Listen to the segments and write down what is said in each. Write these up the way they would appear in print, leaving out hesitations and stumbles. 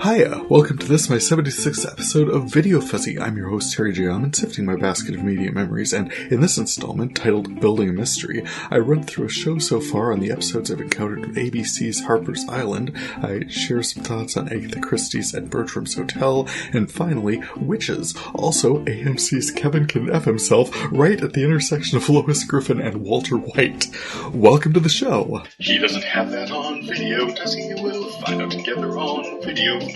Hiya! Welcome to this, my 76th episode of VideoFuzzy. I'm your host, Terry J. Aman, sifting my basket of media memories, and in this installment, titled Building a Mystery, I run through a show so far on the episodes I've encountered with ABC's Harper's Island, I share some thoughts on Agatha Christie's at Bertram's Hotel, and finally, Witches, also AMC's Kevin can F himself, right at the intersection of Lois Griffin and Walter White. Welcome to the show! He doesn't have that on video, does he? We'll find out together on VideoFuzzy.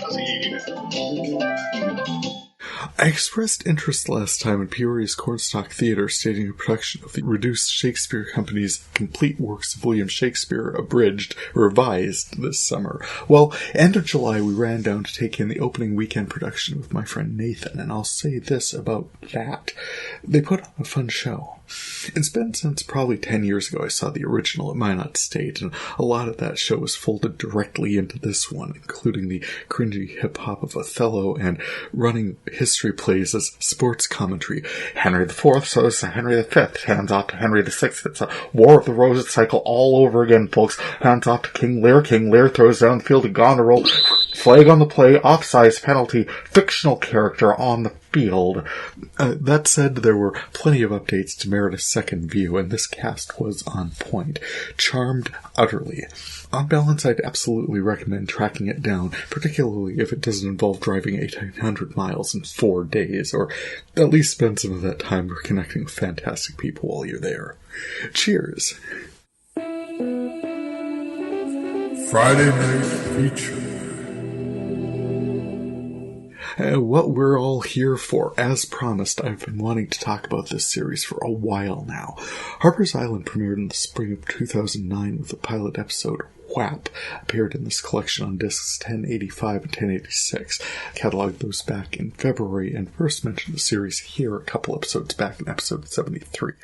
I expressed interest last time in Peoria's Cornstalk Theatre staging a production of the reduced Shakespeare Company's complete works of William Shakespeare, abridged, revised this summer. Well, end of July we ran down to take in the opening weekend production with my friend Nathan, and I'll say this about that. They put on a fun show. It's been since probably 10 years ago I saw the original at Minot State, and a lot of that show was folded directly into this one, including the cringy hip-hop of Othello and running history plays as sports commentary. Henry IV says to Henry V, hands off to Henry VI. It's a War of the Roses cycle all over again, folks. Hands off to King Lear. King Lear throws down the field to Goneril. Flag on the play, offsides penalty, fictional character on the field. That said, there were plenty of updates to merit a second view, and this cast was on point. Charmed utterly. On balance, I'd absolutely recommend tracking it down, particularly if it doesn't involve driving 1,800 miles in 4 days, or at least spend some of that time reconnecting with fantastic people while you're there. Cheers! Friday Night Feature. What we're all here for. As promised, I've been wanting to talk about this series for a while now. Harper's Island premiered in the spring of 2009 with the pilot episode WHAP, appeared in this collection on discs 1085 and 1086. Cataloged those back in February and first mentioned the series here a couple episodes back in episode 73.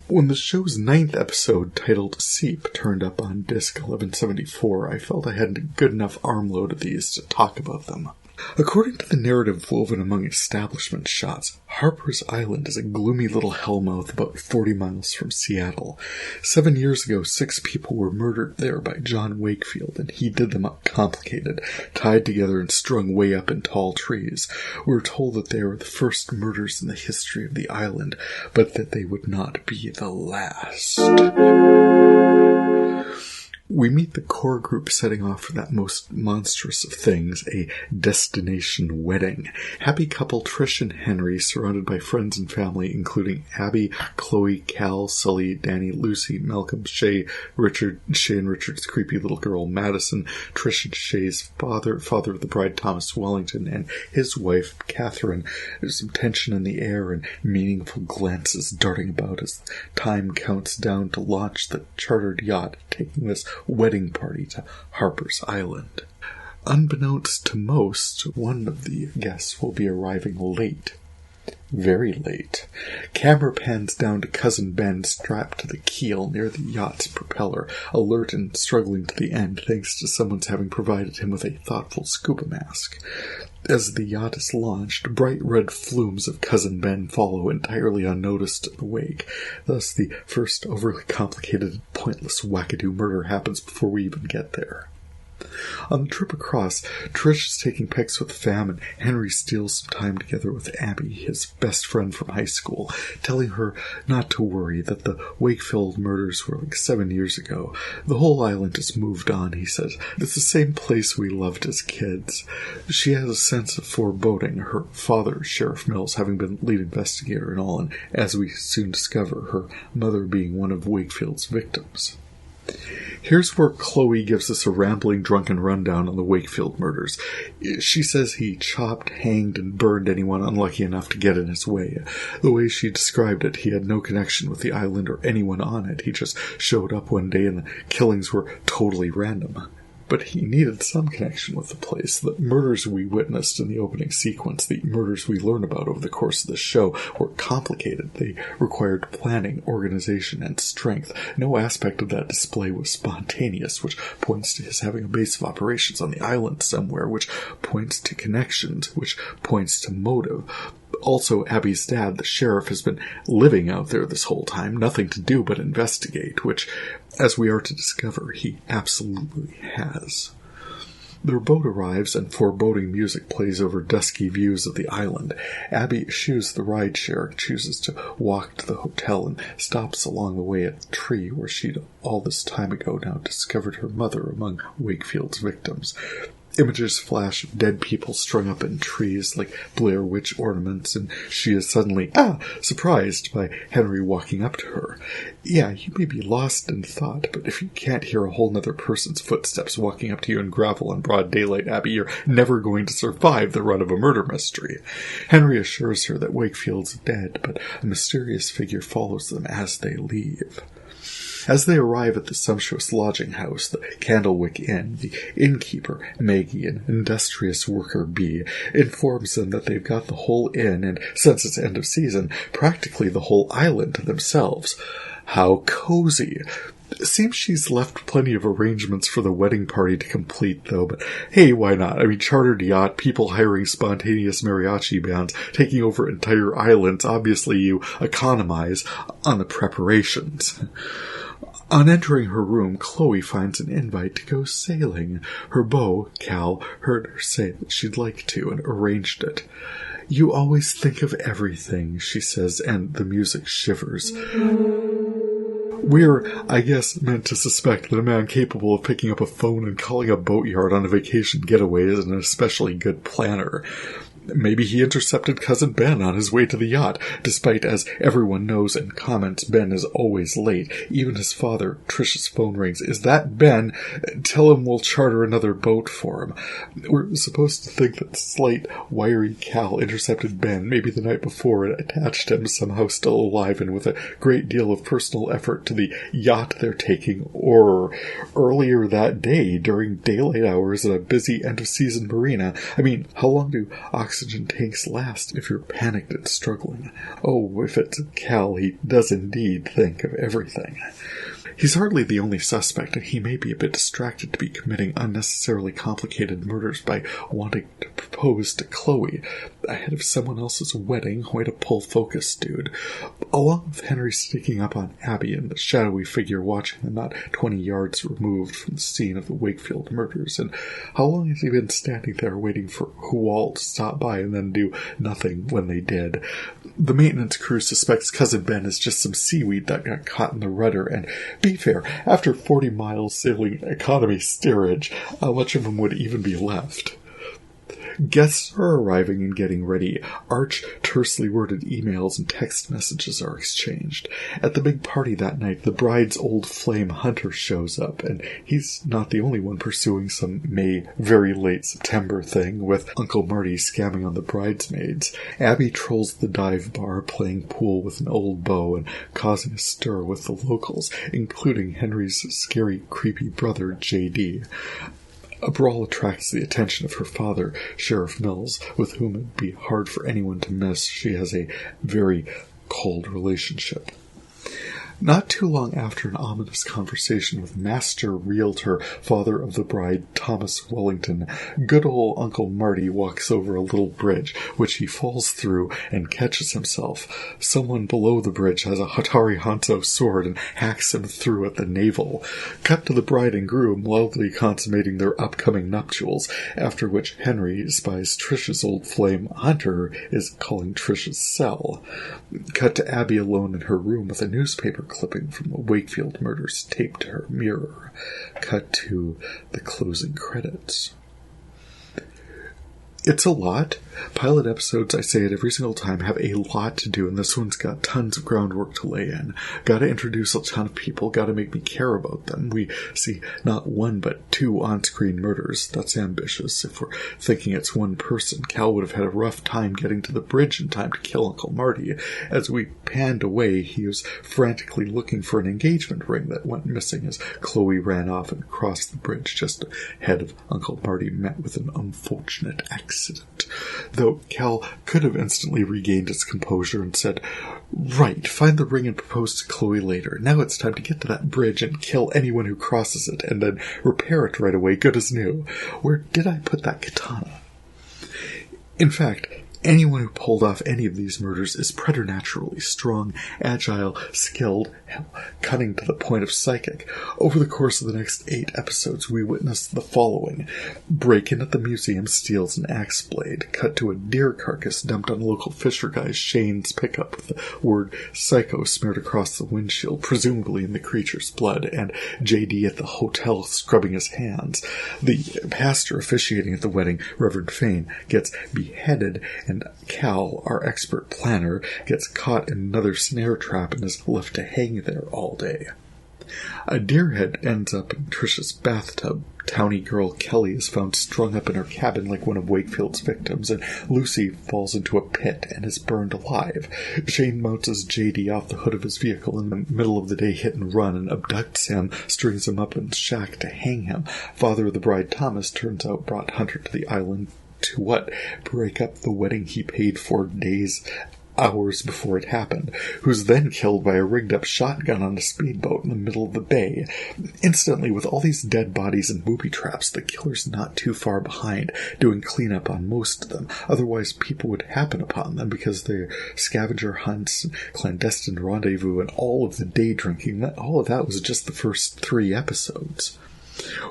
When the show's 9th episode, titled Seep, turned up on disc 1174, I felt I had a good enough armload of these to talk about them. According to the narrative woven among establishment shots, Harper's Island is a gloomy little hellmouth about 40 miles from Seattle. 7 years ago, 6 people were murdered there by John Wakefield, and he did them up complicated, tied together and strung way up in tall trees. We were told that they were the first murders in the history of the island, but that they would not be the last. We meet the core group setting off for that most monstrous of things, a destination wedding. Happy couple Trish and Henry, surrounded by friends and family, including Abby, Chloe, Cal, Sully, Danny, Lucy, Malcolm, Shay, Richard, Shay and Richard's creepy little girl, Madison, Trish and Shay's father of the bride, Thomas Wellington, and his wife, Catherine. There's some tension in the air and meaningful glances darting about as time counts down to launch the chartered yacht, taking this wedding party to Harper's Island. Unbeknownst to most, one of the guests will be arriving late. Very late. Camera pans down to Cousin Ben strapped to the keel near the yacht's propeller, alert and struggling to the end thanks to someone's having provided him with a thoughtful scuba mask. As the yacht is launched, bright red flumes of Cousin Ben follow entirely unnoticed in the wake. Thus, the first overly complicated, pointless wackadoo murder happens before we even get there. On the trip across, Trish is taking pics with the fam, and Henry steals some time together with Abby, his best friend from high school, telling her not to worry, that the Wakefield murders were like 7 years ago. The whole island has moved on, he says. It's the same place we loved as kids. She has a sense of foreboding, her father, Sheriff Mills, having been lead investigator and all, and as we soon discover, her mother being one of Wakefield's victims. Here's where Chloe gives us a rambling, drunken rundown on the Wakefield murders. She says he chopped, hanged, and burned anyone unlucky enough to get in his way. The way she described it, he had no connection with the island or anyone on it. He just showed up one day and the killings were totally random. But he needed some connection with the place. The murders we witnessed in the opening sequence, the murders we learn about over the course of the show, were complicated. They required planning, organization, and strength. No aspect of that display was spontaneous, which points to his having a base of operations on the island somewhere, which points to connections, which points to motive. Also, Abby's dad, the sheriff, has been living out there this whole time, nothing to do but investigate, which, as we are to discover, he absolutely has. Their boat arrives and foreboding music plays over dusky views of the island. Abby eschews the rideshare, chooses to walk to the hotel, and stops along the way at the tree where she'd all this time ago now discovered her mother among Wakefield's victims. Images flash of dead people strung up in trees like Blair Witch ornaments, and she is suddenly, surprised by Henry walking up to her. Yeah, you may be lost in thought, but if you can't hear a whole nother person's footsteps walking up to you in gravel in broad daylight, Abby, you're never going to survive the run of a murder mystery. Henry assures her that Wakefield's dead, but a mysterious figure follows them as they leave. As they arrive at the sumptuous lodging house, the Candlewick Inn, the innkeeper, Maggie, an industrious worker bee, informs them that they've got the whole inn, and since it's end of season, practically the whole island to themselves. How cozy! Seems she's left plenty of arrangements for the wedding party to complete, though, but hey, why not? I mean, chartered yacht, people hiring spontaneous mariachi bands, taking over entire islands. Obviously, you economize on the preparations. On entering her room, Chloe finds an invite to go sailing. Her beau, Cal, heard her say that she'd like to and arranged it. You always think of everything, she says, and the music shivers. We're, I guess, meant to suspect that a man capable of picking up a phone and calling a boatyard on a vacation getaway is an especially good planner. Maybe he intercepted Cousin Ben on his way to the yacht, despite, as everyone knows and comments, Ben is always late. Even his father, Trish's phone rings. Is that Ben? Tell him we'll charter another boat for him. We're supposed to think that slight, wiry Cal intercepted Ben maybe the night before and attached him somehow still alive and with a great deal of personal effort to the yacht they're taking, or earlier that day during daylight hours at a busy end-of-season marina. I mean, how long do oxygen tanks last if you're panicked and struggling? Oh, if it's Cal, he does indeed think of everything. He's hardly the only suspect, and he may be a bit distracted to be committing unnecessarily complicated murders by wanting to propose to Chloe ahead of someone else's wedding. Way to pull focus, dude. Along with Henry sneaking up on Abby and the shadowy figure watching them not 20 yards removed from the scene of the Wakefield murders. And how long has he been standing there waiting for Hual to stop by and then do nothing when they did? The maintenance crew suspects Cousin Ben is just some seaweed that got caught in the rudder, and be fair, after 40 miles sailing economy steerage, how much of them would even be left? Guests are arriving and getting ready. Arch, tersely worded emails and text messages are exchanged. At the big party that night, the bride's old flame Hunter shows up, and he's not the only one pursuing some May, very late September thing, with Uncle Marty scamming on the bridesmaids. Abby trolls the dive bar, playing pool with an old beau and causing a stir with the locals, including Henry's scary, creepy brother, J.D. A brawl attracts the attention of her father, Sheriff Mills, with whom it would be hard for anyone to miss. She has a very cold relationship. Not too long after an ominous conversation with Master Realtor, father of the bride, Thomas Wellington, good old Uncle Marty walks over a little bridge, which he falls through and catches himself. Someone below the bridge has a Hatari Hanzo sword and hacks him through at the navel. Cut to the bride and groom loudly consummating their upcoming nuptials, after which Henry spies Trish's old flame Hunter is calling Trish's cell. Cut to Abby alone in her room with a newspaper clipping from the Wakefield murders taped to her mirror. Cut to the closing credits. It's a lot. Pilot episodes, I say it every single time, have a lot to do, and this one's got tons of groundwork to lay in. Gotta introduce a ton of people, gotta make me care about them. We see not one but 2 on-screen murders. That's ambitious. If we're thinking it's one person, Cal would have had a rough time getting to the bridge in time to kill Uncle Marty. As we panned away, he was frantically looking for an engagement ring that went missing as Chloe ran off and crossed the bridge just ahead of Uncle Marty met with an unfortunate accident. Though Cal could have instantly regained his composure and said, "Right, find the ring and propose to Chloe later. Now it's time to get to that bridge and kill anyone who crosses it, and then repair it right away, good as new. Where did I put that katana?" In fact, Anyone who pulled off any of these murders is preternaturally strong, agile, skilled, cunning to the point of psychic. Over the course of the next 8 episodes, we witnessed the following. Break-in at the museum steals an axe blade. Cut to a deer carcass dumped on local fisher guy Shane's pickup with the word psycho smeared across the windshield, presumably in the creature's blood, and JD at the hotel scrubbing his hands. The pastor officiating at the wedding, Reverend Fane, gets beheaded, and Cal, our expert planner, gets caught in another snare trap and is left to hang there all day. A deerhead ends up in Trisha's bathtub. Townie girl Kelly is found strung up in her cabin like one of Wakefield's victims, and Lucy falls into a pit and is burned alive. Shane mounts his JD off the hood of his vehicle in the middle of the day hit and run and abducts him, strings him up in his shack to hang him. Father of the bride Thomas turns out brought Hunter to the island to what? Break up the wedding he paid for hours before it happened, who's then killed by a rigged-up shotgun on a speedboat in the middle of the bay. Instantly, with all these dead bodies and booby traps, the killer's not too far behind, doing cleanup on most of them. Otherwise, people would happen upon them because their scavenger hunts, clandestine rendezvous, and all of the day drinking, all of that was just the first 3 episodes.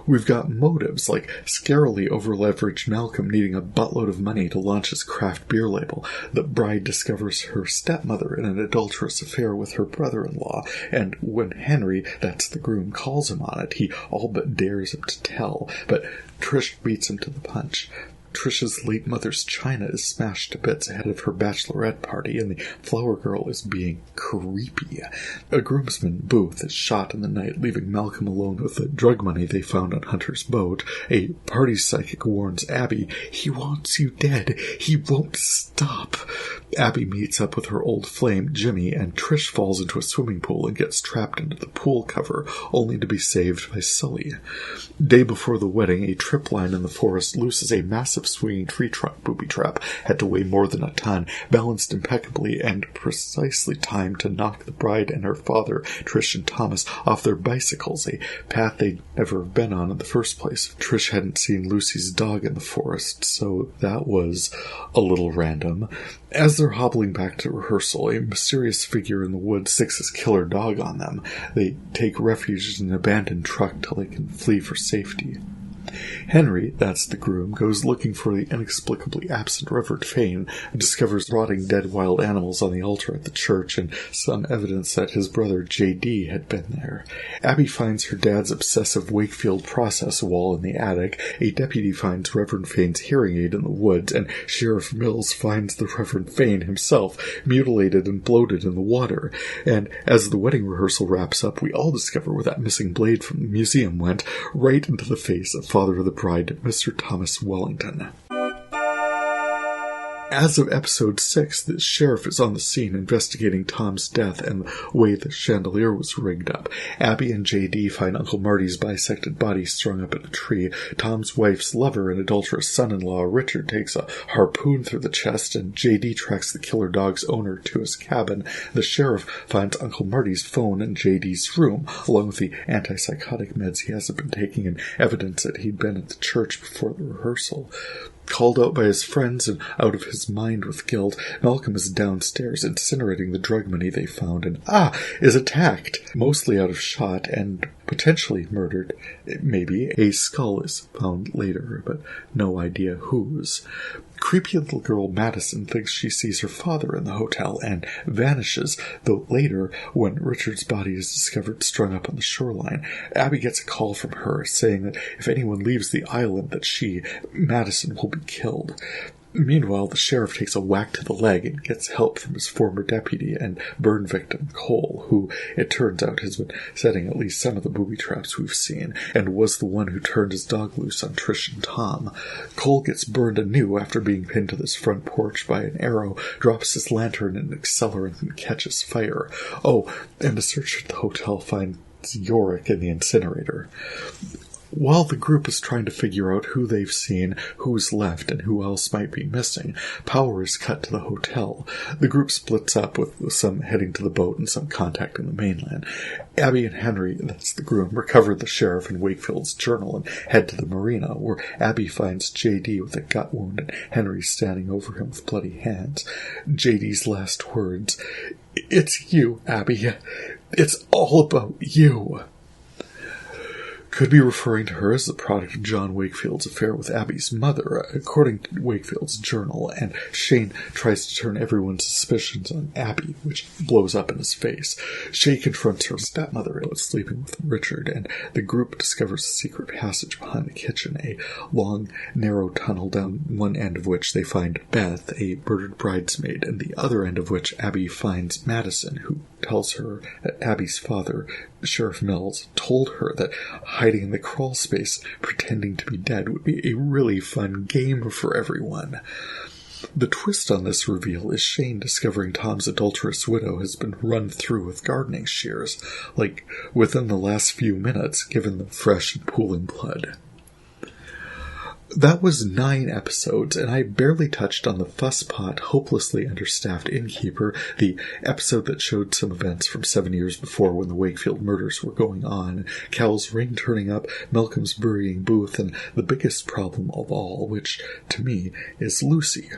We've got motives like scarily over-leveraged Malcolm needing a buttload of money to launch his craft beer label. The bride discovers her stepmother in an adulterous affair with her brother-in-law, and when Henry, that's the groom, calls him on it, he all but dares him to tell, but Trish beats him to the punch. Trisha's late mother's china is smashed to bits ahead of her bachelorette party, and the flower girl is being creepy. A groomsman, Booth, is shot in the night, leaving Malcolm alone with the drug money they found on Hunter's boat. A party psychic warns Abby, "He wants you dead. He won't stop." Abby meets up with her old flame, Jimmy, and Trish falls into a swimming pool and gets trapped into the pool cover, only to be saved by Sully. Day before the wedding, a trip line in the forest looses a massive swinging tree trunk booby trap, had to weigh more than a ton, balanced impeccably and precisely timed to knock the bride and her father, Trish and Thomas, off their bicycles, a path they'd never been on in the first place. Trish hadn't seen Lucy's dog in the forest, so that was a little random. As they're hobbling back to rehearsal, a mysterious figure in the woods sticks his killer dog on them. They take refuge in an abandoned truck till they can flee for safety. Henry, that's the groom, goes looking for the inexplicably absent Reverend Fane and discovers rotting dead wild animals on the altar at the church and some evidence that his brother J.D. had been there. Abby finds her dad's obsessive Wakefield process wall in the attic, a deputy finds Reverend Fane's hearing aid in the woods, and Sheriff Mills finds the Reverend Fane himself, mutilated and bloated in the water. And as the wedding rehearsal wraps up, we all discover where that missing blade from the museum went, right into the face of Father of the Bride, Mr. Thomas Wellington. As of episode 6, the sheriff is on the scene investigating Tom's death and the way the chandelier was rigged up. Abby and J.D. find Uncle Marty's bisected body strung up in a tree. Tom's wife's lover and adulterous son-in-law, Richard, takes a harpoon through the chest, and J.D. tracks the killer dog's owner to his cabin. The sheriff finds Uncle Marty's phone in J.D.'s room, along with the antipsychotic meds he hasn't been taking and evidence that he'd been at the church before the rehearsal. Called out by his friends and out of his mind with guilt, Malcolm is downstairs incinerating the drug money they found and, is attacked, mostly out of shot and potentially murdered. Maybe. A skull is found later, but no idea whose. Creepy little girl Madison thinks she sees her father in the hotel and vanishes, though later, when Richard's body is discovered strung up on the shoreline, Abby gets a call from her saying that if anyone leaves the island that she, Madison, will be killed. Meanwhile, the sheriff takes a whack to the leg and gets help from his former deputy and burn victim, Cole, who, it turns out, has been setting at least some of the booby traps we've seen, and was the one who turned his dog loose on Trish and Tom. Cole gets burned anew after being pinned to this front porch by an arrow, drops his lantern in an accelerant and catches fire. Oh, and a search at the hotel finds Yorick in the incinerator. While the group is trying to figure out who they've seen, who's left, and who else might be missing, power is cut to the hotel. The group splits up, with some heading to the boat and some contacting the mainland. Abby and Henry, that's the groom, recover the sheriff and Wakefield's journal and head to the marina, where Abby finds J.D. with a gut wound and Henry standing over him with bloody hands. J.D.'s last words, "It's you, Abby. It's all about you." Could be referring to her as the product of John Wakefield's affair with Abby's mother, according to Wakefield's journal, and Shane tries to turn everyone's suspicions on Abby, which blows up in his face. Shay confronts her stepmother who is sleeping with Richard, and the group discovers a secret passage behind the kitchen, a long, narrow tunnel down one end of which they find Beth, a murdered bridesmaid, and the other end of which Abby finds Madison, who tells her that Abby's father, Sheriff Mills, told her that hiding in the crawl space, pretending to be dead, would be a really fun game for everyone. The twist on this reveal is Shane discovering Tom's adulterous widow has been run through with gardening shears, like within the last few minutes, given the fresh and pooling blood. That was 9 episodes, and I barely touched on the fusspot, hopelessly understaffed innkeeper, the episode that showed some events from 7 years before when the Wakefield murders were going on, Cal's ring turning up, Malcolm's burying Booth, and the biggest problem of all, which, to me, is Lucy.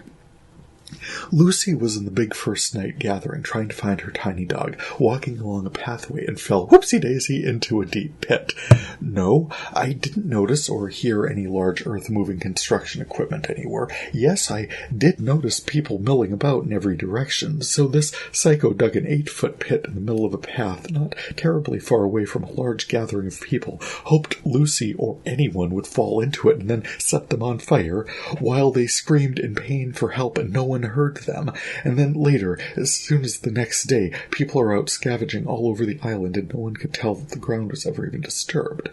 Lucy was in the big first night gathering, trying to find her tiny dog, walking along a pathway, and fell whoopsie-daisy into a deep pit. No, I didn't notice or hear any large earth-moving construction equipment anywhere. Yes, I did notice people milling about in every direction, so this psycho dug an 8-foot pit in the middle of a path, not terribly far away from a large gathering of people, hoped Lucy or anyone would fall into it and then set them on fire, while they screamed in pain for help and no one heard them. And then later, as soon as the next day, people are out scavenging all over the island and no one could tell that the ground was ever even disturbed.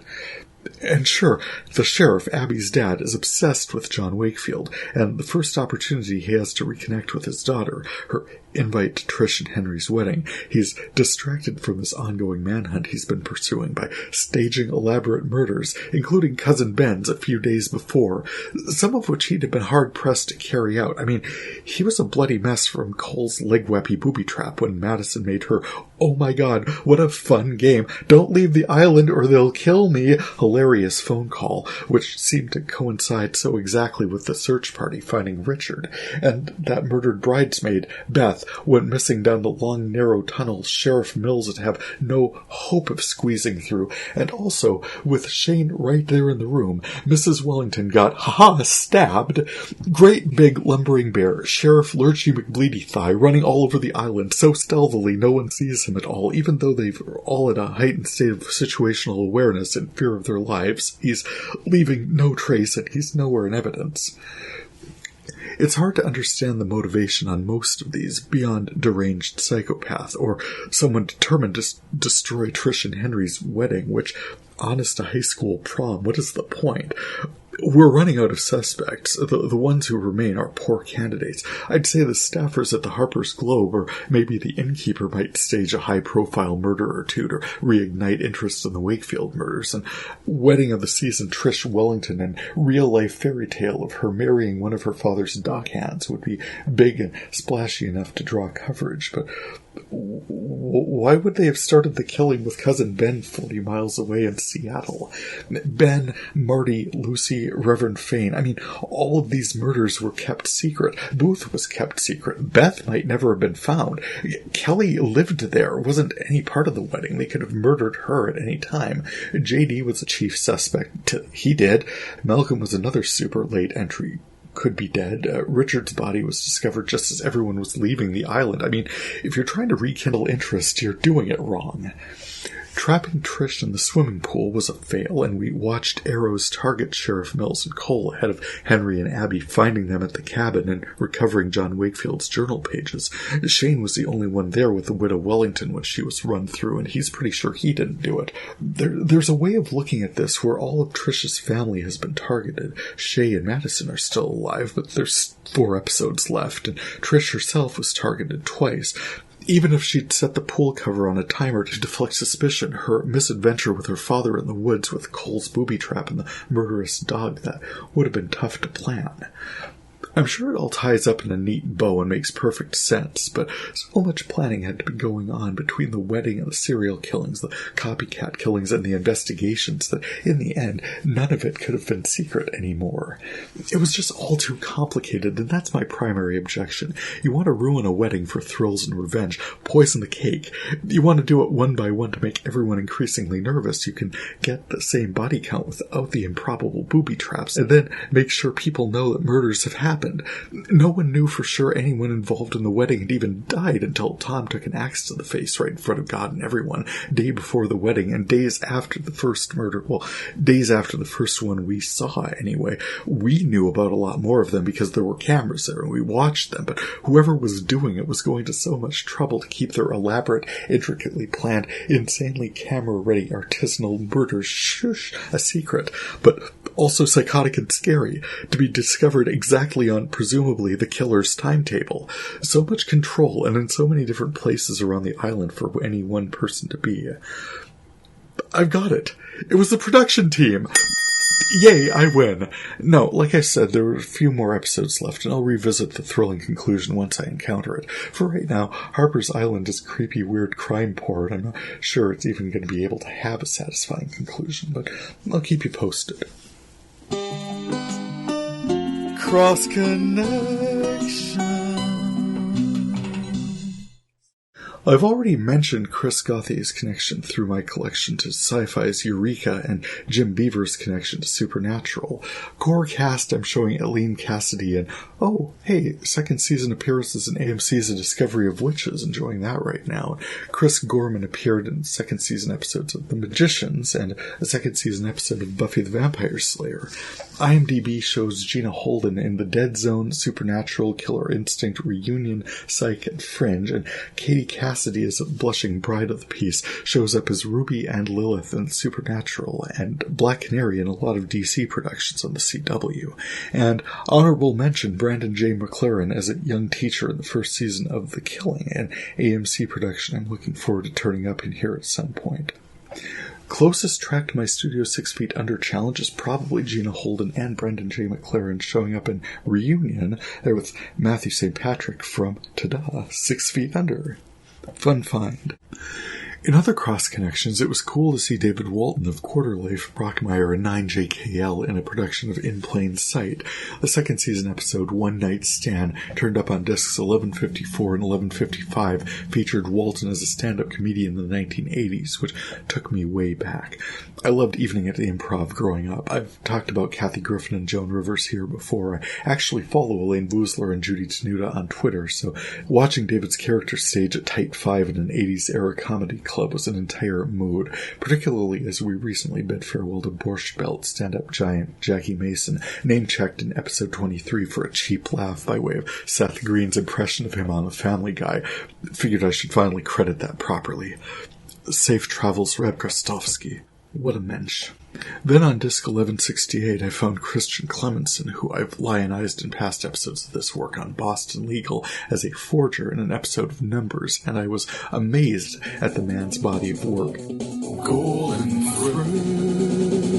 And sure, the sheriff, Abby's dad, is obsessed with John Wakefield, and the first opportunity he has to reconnect with his daughter, her invite to Trish and Henry's wedding, he's distracted from this ongoing manhunt he's been pursuing by staging elaborate murders, including Cousin Ben's a few days before, some of which he'd have been hard-pressed to carry out. I mean, he was a bloody mess from Cole's leg-wappy booby trap when Madison made her, "Oh my god, what a fun game, don't leave the island or they'll kill me," hilarious phone call, which seemed to coincide so exactly with the search party finding Richard, and that murdered bridesmaid, Beth, went missing down the long, narrow tunnel Sheriff Mills would have no hope of squeezing through, and also, with Shane right there in the room, Mrs. Wellington got, stabbed. Great big lumbering bear, Sheriff Lurchy McBleedy-Thigh, running all over the island so stealthily no one sees him at all, even though they're all in a heightened state of situational awareness and fear of their lives. He's leaving no trace and he's nowhere in evidence. It's hard to understand the motivation on most of these beyond deranged psychopath or someone determined to destroy Trish and Henry's wedding, which, honest to high school prom, what is the point? We're running out of suspects. The ones who remain are poor candidates. I'd say the staffers at the Harper's Globe, or maybe the innkeeper, might stage a high-profile murder or two to reignite interest in the Wakefield murders, and wedding of the season Trish Wellington and real-life fairy tale of her marrying one of her father's dockhands would be big and splashy enough to draw coverage, but why would they have started the killing with Cousin Ben 40 miles away in Seattle? Ben, Marty, Lucy, Reverend Fane. I mean, all of these murders were kept secret. Booth was kept secret. Beth might never have been found. Kelly lived there, wasn't any part of the wedding. They could have murdered her at any time. J.D. was the chief suspect. He did. Malcolm was another super late entry. Could be dead. Richard's body was discovered just as everyone was leaving the island. I mean, if you're trying to rekindle interest, you're doing it wrong. Trapping Trish in the swimming pool was a fail, and we watched arrows target Sheriff Mills and Cole ahead of Henry and Abby finding them at the cabin and recovering John Wakefield's journal pages. Shane was the only one there with the widow Wellington when she was run through, and he's pretty sure he didn't do it. There's a way of looking at this where all of Trish's family has been targeted. Shay and Madison are still alive, but there's 4 episodes left, and Trish herself was targeted twice. Even if she'd set the pool cover on a timer to deflect suspicion, her misadventure with her father in the woods with Cole's booby trap and the murderous dog, that would have been tough to plan. I'm sure it all ties up in a neat bow and makes perfect sense, but so much planning had to be going on between the wedding and the serial killings, the copycat killings, and the investigations that, in the end, none of it could have been secret anymore. It was just all too complicated, and that's my primary objection. You want to ruin a wedding for thrills and revenge, poison the cake. You want to do it one by one to make everyone increasingly nervous. You can get the same body count without the improbable booby traps, and then make sure people know that murders have happened. No one knew for sure anyone involved in the wedding had even died until Tom took an axe to the face right in front of God and everyone, day before the wedding and days after the first murder. Well, days after the first one we saw, anyway. We knew about a lot more of them because there were cameras there and we watched them, but whoever was doing it was going to so much trouble to keep their elaborate, intricately planned, insanely camera-ready artisanal murders a secret, but also psychotic and scary, to be discovered exactly on, presumably, the killer's timetable. So much control, and in so many different places around the island for any one person to be. I've got it. It was the production team! Yay, I win. No, like I said, there are a few more episodes left, and I'll revisit the thrilling conclusion once I encounter it. For right now, Harper's Island is creepy, weird crime porn. I'm not sure it's even going to be able to have a satisfying conclusion, but I'll keep you posted. Cross Connection. I've already mentioned Chris Gothi's connection through my collection to Sci-Fi's Eureka and Jim Beaver's connection to Supernatural. Core cast, I'm showing Eileen Cassidy and, oh, hey, second season appearances in AMC's A Discovery of Witches, enjoying that right now. Chris Gorman appeared in second season episodes of The Magicians and a second season episode of Buffy the Vampire Slayer. IMDb shows Gina Holden in The Dead Zone, Supernatural, Killer Instinct, Reunion, Psych, and Fringe, and Katie Cassidy as a blushing bride of the piece shows up as Ruby and Lilith in Supernatural, and Black Canary in a lot of DC productions on the CW. And honorable mention Brandon J. McLaren as a young teacher in the first season of The Killing, an AMC production I'm looking forward to turning up in here at some point. Closest track to my Studio 6 Feet Under challenge is probably Gina Holden and Brendan J. McLaren showing up in Reunion there with Matthew St. Patrick from, ta-da, 6 Feet Under. Fun find. In other cross-connections, it was cool to see David Walton of Quarterlife Brockmire and 9JKL in a production of In Plain Sight. The second season episode, One Night Stand, turned up on discs 1154 and 1155, featured Walton as a stand-up comedian in the 1980s, which took me way back. I loved Evening at the Improv growing up. I've talked about Kathy Griffin and Joan Rivers here before. I actually follow Elaine Boozler and Judy Tenuta on Twitter, so watching David's character stage a tight five in an 80s-era comedy club was an entire mood, particularly as we recently bid farewell to Borscht Belt stand-up giant Jackie Mason, name-checked in episode 23 for a cheap laugh by way of Seth Green's impression of him on The Family Guy. Figured I should finally credit that properly. Safe travels, Reb Krastovsky. What a mensch. Then on disc 1168, I found Christian Clemenson, who I've lionized in past episodes of this work on Boston Legal as a forger in an episode of Numbers, and I was amazed at the man's body of work. Golden Thread.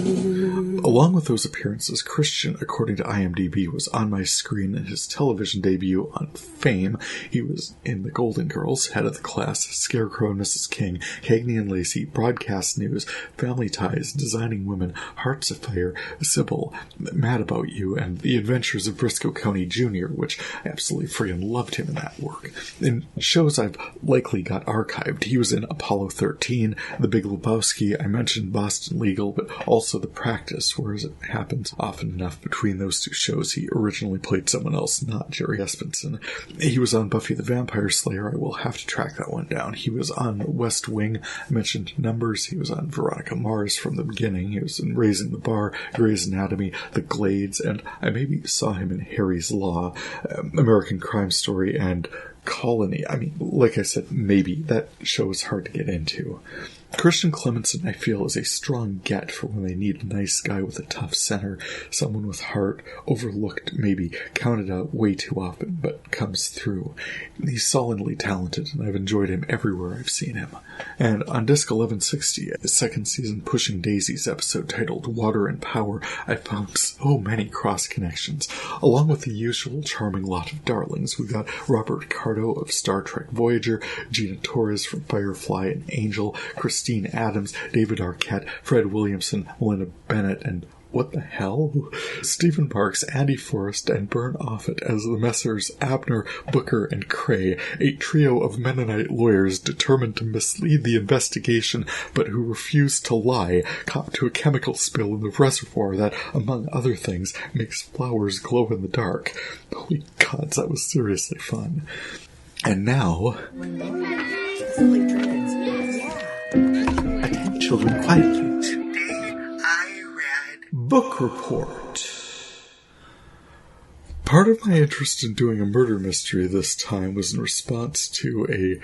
Along with those appearances, Christian, according to IMDb, was on my screen in his television debut on Fame. He was in The Golden Girls, Head of the Class, Scarecrow and Mrs. King, Cagney and Lacey, Broadcast News, Family Ties, Designing Women, Hearts of Fire, Sybil, Mad About You, and The Adventures of Briscoe County Jr., which I absolutely friggin' loved him in that work. In shows I've likely got archived, he was in Apollo 13, The Big Lebowski, I mentioned Boston Legal, but also The Practice, whereas it happens often enough between those two shows, he originally played someone else, not Jerry Espenson. He was on Buffy the Vampire Slayer. I will have to track that one down. He was on West Wing. I mentioned Numbers. He was on Veronica Mars from the beginning. He was in Raising the Bar, Grey's Anatomy, The Glades, and I maybe saw him in Harry's Law, American Crime Story, and Colony. I mean, like I said, maybe. That show is hard to get into. Christian Clemenson, I feel, is a strong get for when they need a nice guy with a tough center, someone with heart, overlooked, maybe counted out way too often, but comes through. He's solidly talented, and I've enjoyed him everywhere I've seen him. And on Disc 1160, the second season Pushing Daisies episode titled Water and Power, I found so many cross-connections. Along with the usual charming lot of darlings, we got Robert Gardot of Star Trek Voyager, Gina Torres from Firefly and Angel, Christine Adams, David Arquette, Fred Williamson, Melinda Bennett, and what the hell? Stephen Parks, Andy Forrest, and Bern Offit as the Messrs. Abner, Booker, and Cray, a trio of Mennonite lawyers determined to mislead the investigation, but who refused to lie, cop to a chemical spill in the reservoir that, among other things, makes flowers glow in the dark. Holy gods, that was seriously fun. And now... Attention, children, quiet, please. Today I read Book Report. Part of my interest in doing a murder mystery this time was in response to a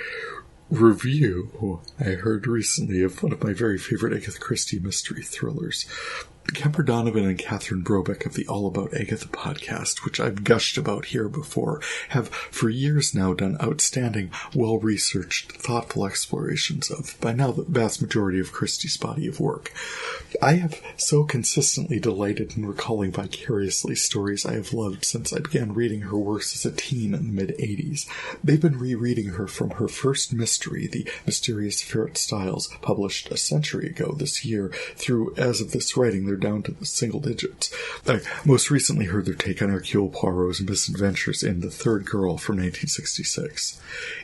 review I heard recently of one of my very favorite Agatha Christie mystery thrillers. Kemper Donovan and Catherine Brobeck of the All About Agatha podcast, which I've gushed about here before, have for years now done outstanding, well-researched, thoughtful explorations of, by now, the vast majority of Christie's body of work. I have so consistently delighted in recalling vicariously stories I have loved since I began reading her works as a teen in the mid-'80s. They've been rereading her from her first mystery, The Mysterious Ferret Styles, published a century ago this year, through, as of this writing, they're down to the single digits. I most recently heard their take on Hercule Poirot's misadventures in The Third Girl from 1966.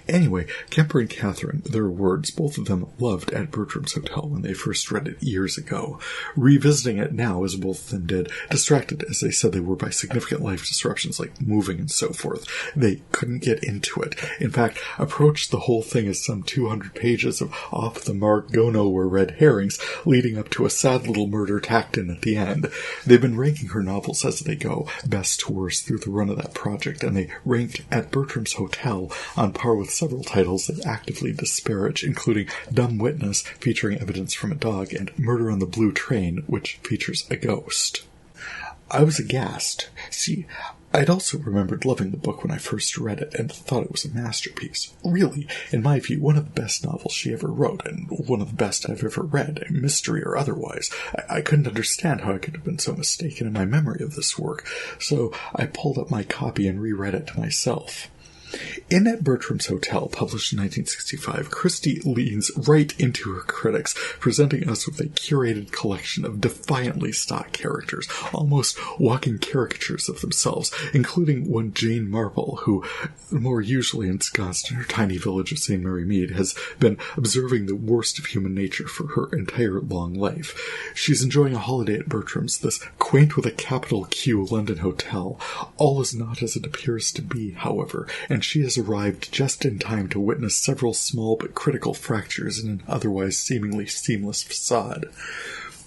Anyway, Kemper and Catherine, their words, both of them loved At Bertram's Hotel when they first read it years ago. Revisiting it now, as both of them did, distracted as they said they were by significant life disruptions like moving and so forth, they couldn't get into it. In fact, approached the whole thing as some 200 pages of off-the-mark, go-nowhere red herrings leading up to a sad little murder tacked in at the end. They've been ranking her novels as they go, best to worst through the run of that project, and they ranked At Bertram's Hotel on par with several titles they actively disparage, including Dumb Witness, featuring evidence from a dog, and Murder on the Blue Train, which features a ghost. I was aghast. See, I'd also remembered loving the book when I first read it and thought it was a masterpiece. Really, in my view, one of the best novels she ever wrote, and one of the best I've ever read, mystery or otherwise. I couldn't understand how I could have been so mistaken in my memory of this work, so I pulled up my copy and reread it to myself. In At Bertram's Hotel, published in 1965, Christie leans right into her critics, presenting us with a curated collection of defiantly stock characters, almost walking caricatures of themselves, including one Jane Marple, who, more usually ensconced in her tiny village of St. Mary Mead, has been observing the worst of human nature for her entire long life. She's enjoying a holiday at Bertram's, this quaint with a capital Q London hotel. All is not as it appears to be, however, and she has arrived just in time to witness several small but critical fractures in an otherwise seemingly seamless facade.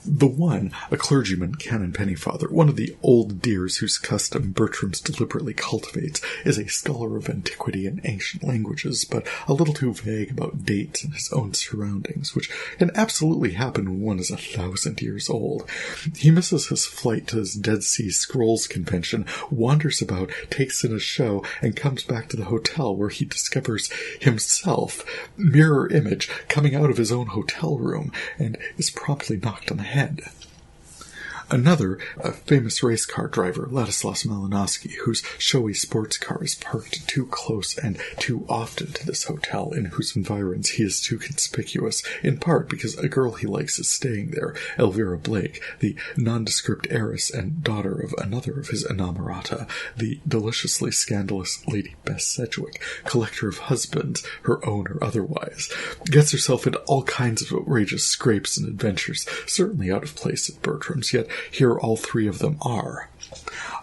The one, a clergyman, Canon Pennyfather, one of the old dears whose custom Bertram's deliberately cultivates, is a scholar of antiquity and ancient languages, but a little too vague about dates and his own surroundings, which can absolutely happen when one is 1,000 years old. He misses his flight to his Dead Sea Scrolls convention, wanders about, takes in a show, and comes back to the hotel where he discovers himself, mirror image, coming out of his own hotel room, and is promptly knocked on the head. Another, a famous race car driver, Ladislas Malinowski, whose showy sports car is parked too close and too often to this hotel, in whose environs he is too conspicuous, in part because a girl he likes is staying there, Elvira Blake, the nondescript heiress and daughter of another of his inamorata, the deliciously scandalous Lady Bess Sedgwick, collector of husbands, her own or otherwise, gets herself into all kinds of outrageous scrapes and adventures, certainly out of place at Bertram's, yet here all three of them are.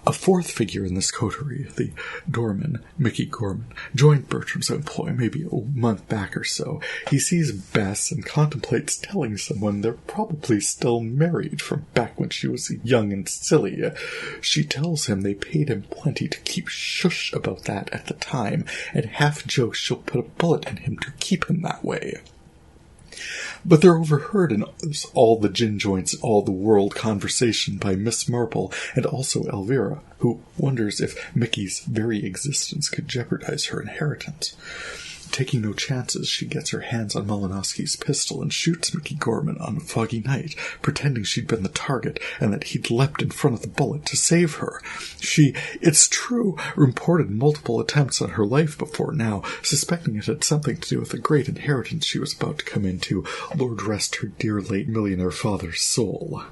A fourth figure in this coterie, the doorman, Mickey Gorman, joined Bertram's employ maybe a month back or so. He sees Bess and contemplates telling someone they're probably still married from back when she was young and silly. She tells him they paid him plenty to keep shush about that at the time, and half jokes she'll put a bullet in him to keep him that way. But they're overheard in all the gin joints in all the world conversation by Miss Marple and also Elvira, who wonders if Mickey's very existence could jeopardize her inheritance. Taking no chances, she gets her hands on Malinowski's pistol and shoots Mickey Gorman on a foggy night, pretending she'd been the target and that he'd leapt in front of the bullet to save her. She, it's true, reported multiple attempts on her life before now, suspecting it had something to do with the great inheritance she was about to come into. Lord rest her dear late millionaire father's soul.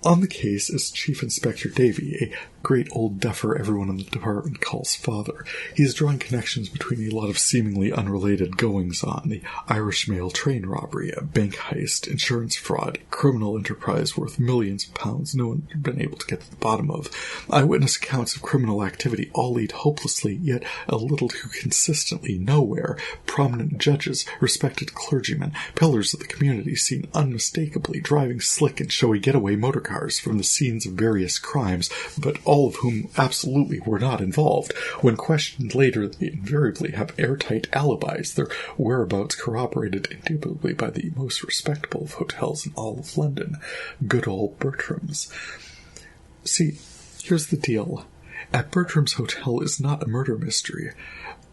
On the case is Chief Inspector Davy, a great old duffer everyone in the department calls father. He is drawing connections between a lot of seemingly unrelated goings-on: the Irish mail train robbery, a bank heist, insurance fraud, criminal enterprise worth millions of pounds no one had been able to get to the bottom of. Eyewitness accounts of criminal activity all lead hopelessly, yet a little too consistently, nowhere. Prominent judges, respected clergymen, pillars of the community seen unmistakably driving slick and showy getaway motor cars from the scenes of various crimes, but all of whom absolutely were not involved. When questioned later, they invariably have airtight alibis, their whereabouts corroborated indubitably by the most respectable of hotels in all of London, good old Bertram's. See, here's the deal. At Bertram's Hotel is not a murder mystery.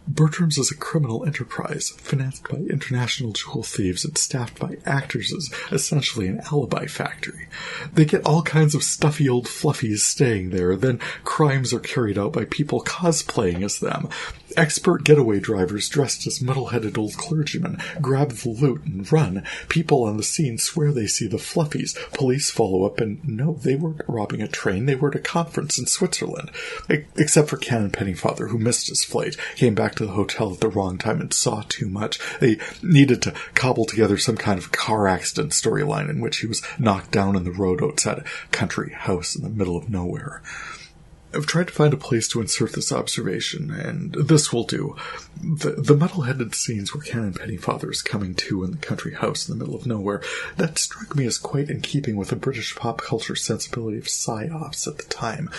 Bertram's is a criminal enterprise, financed by international jewel thieves and staffed by actors as essentially an alibi factory. They get all kinds of stuffy old fluffies staying there, then crimes are carried out by people cosplaying as them. Expert getaway drivers dressed as metal-headed old clergymen grab the loot and run. People on the scene swear they see the fluffies. Police follow up, and no, they weren't robbing a train, they were at a conference in Switzerland. Except for Canon Pennyfather, who missed his flight, came back to the hotel at the wrong time and saw too much. They needed to cobble together some kind of car accident storyline in which he was knocked down in the road outside a country house in the middle of nowhere. I've tried to find a place to insert this observation, and this will do. The metal-headed scenes where Canon Pennyfather is coming to in the country house in the middle of nowhere, that struck me as quite in keeping with the British pop culture sensibility of psyops at the time.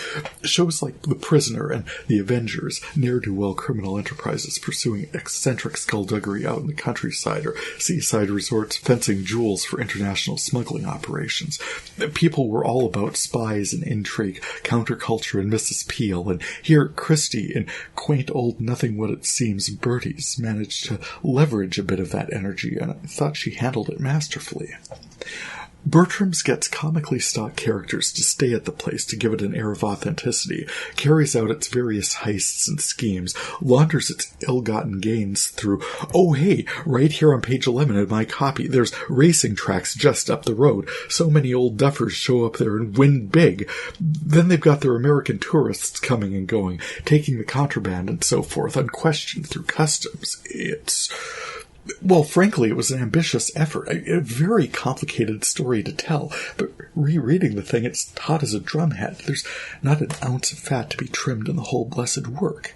Shows like The Prisoner and The Avengers, ne'er-do-well criminal enterprises pursuing eccentric skullduggery out in the countryside, or seaside resorts fencing jewels for international smuggling operations. People were all about spies and intrigue, counterculture and Mrs. Peel, and here Christie in quaint old nothing what it seems Bertie's managed to leverage a bit of that energy, and I thought she handled it masterfully. Bertram's gets comically stock characters to stay at the place to give it an air of authenticity, carries out its various heists and schemes, launders its ill-gotten gains through, oh hey, right here on page 11 of my copy, there's racing tracks just up the road. So many old duffers show up there and win big. Then they've got their American tourists coming and going, taking the contraband and so forth, unquestioned through customs. Well, frankly, it was an ambitious effort, a very complicated story to tell, but rereading the thing, it's taut as a drumhead. There's not an ounce of fat to be trimmed in the whole blessed work.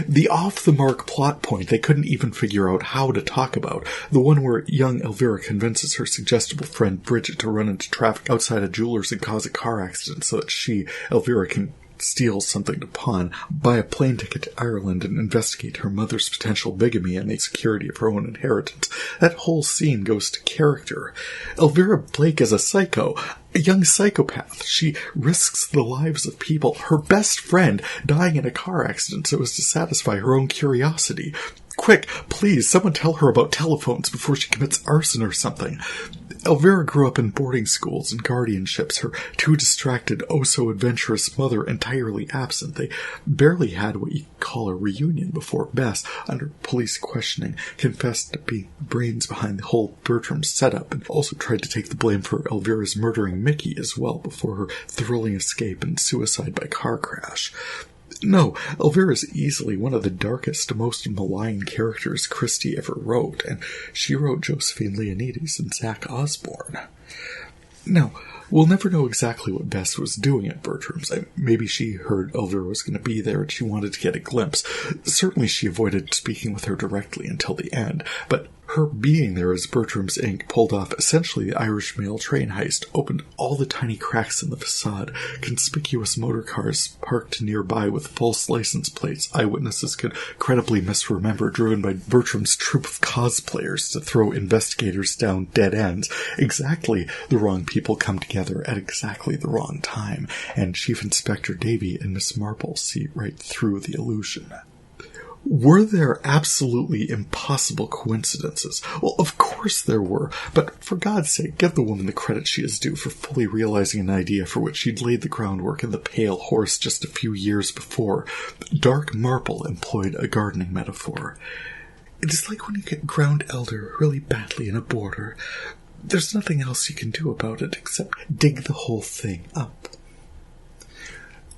The off-the-mark plot point they couldn't even figure out how to talk about, the one where young Elvira convinces her suggestible friend Bridget to run into traffic outside a jeweler's and cause a car accident so that she, Elvira, can steal something to pawn, buy a plane ticket to Ireland, and investigate her mother's potential bigamy and the security of her own inheritance. That whole scene goes to character. Elvira Blake is a psycho, a young psychopath. She risks the lives of people, her best friend dying in a car accident so as to satisfy her own curiosity. Quick, please, someone tell her about telephones before she commits arson or something. Elvira grew up in boarding schools and guardianships, her too distracted, oh-so-adventurous mother entirely absent. They barely had what you call a reunion before Bess, under police questioning, confessed to being the brains behind the whole Bertram setup, and also tried to take the blame for Elvira's murdering Mickey as well before her thrilling escape and suicide by car crash. No, Elvira is easily one of the darkest, most malign characters Christie ever wrote, and she wrote Josephine Leonidas and Zach Osborne. Now, We'll never know exactly what Bess was doing at Bertram's. Maybe she heard Elvira was going to be there and she wanted to get a glimpse. Certainly she avoided speaking with her directly until the end, but her being there as Bertram's Inc. pulled off essentially the Irish mail train heist, opened all the tiny cracks in the facade, conspicuous motor cars parked nearby with false license plates eyewitnesses could credibly misremember, driven by Bertram's troupe of cosplayers to throw investigators down dead ends. Exactly the wrong people come together at exactly the wrong time, and Chief Inspector Davy and Miss Marple see right through the illusion. Were there absolutely impossible coincidences? Well, of course there were, but for God's sake, give the woman the credit she is due for fully realizing an idea for which she'd laid the groundwork in The Pale Horse just a few years before. Dark Marple employed a gardening metaphor. It is like when you get ground elder really badly in a border. There's nothing else you can do about it except dig the whole thing up.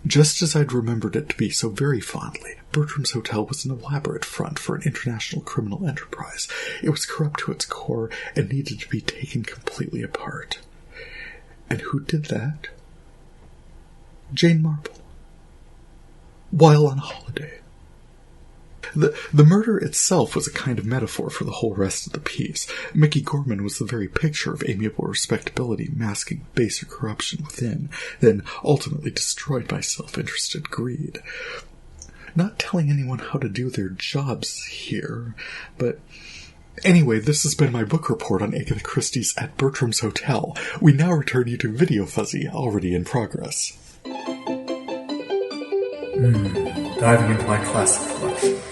Just as I'd remembered it to be so very fondly, Bertram's Hotel was an elaborate front for an international criminal enterprise. It was corrupt to its core and needed to be taken completely apart. And who did that? Jane Marple. While on holiday. The murder itself was a kind of metaphor for the whole rest of the piece. Mickey Gorman was the very picture of amiable respectability masking baser corruption within, then ultimately destroyed by self-interested greed. Not telling anyone how to do their jobs here, but... Anyway, this has been my book report on Agatha Christie's At Bertram's Hotel. We now return you to VideoFuzzy, already in progress. Diving into my classic collection.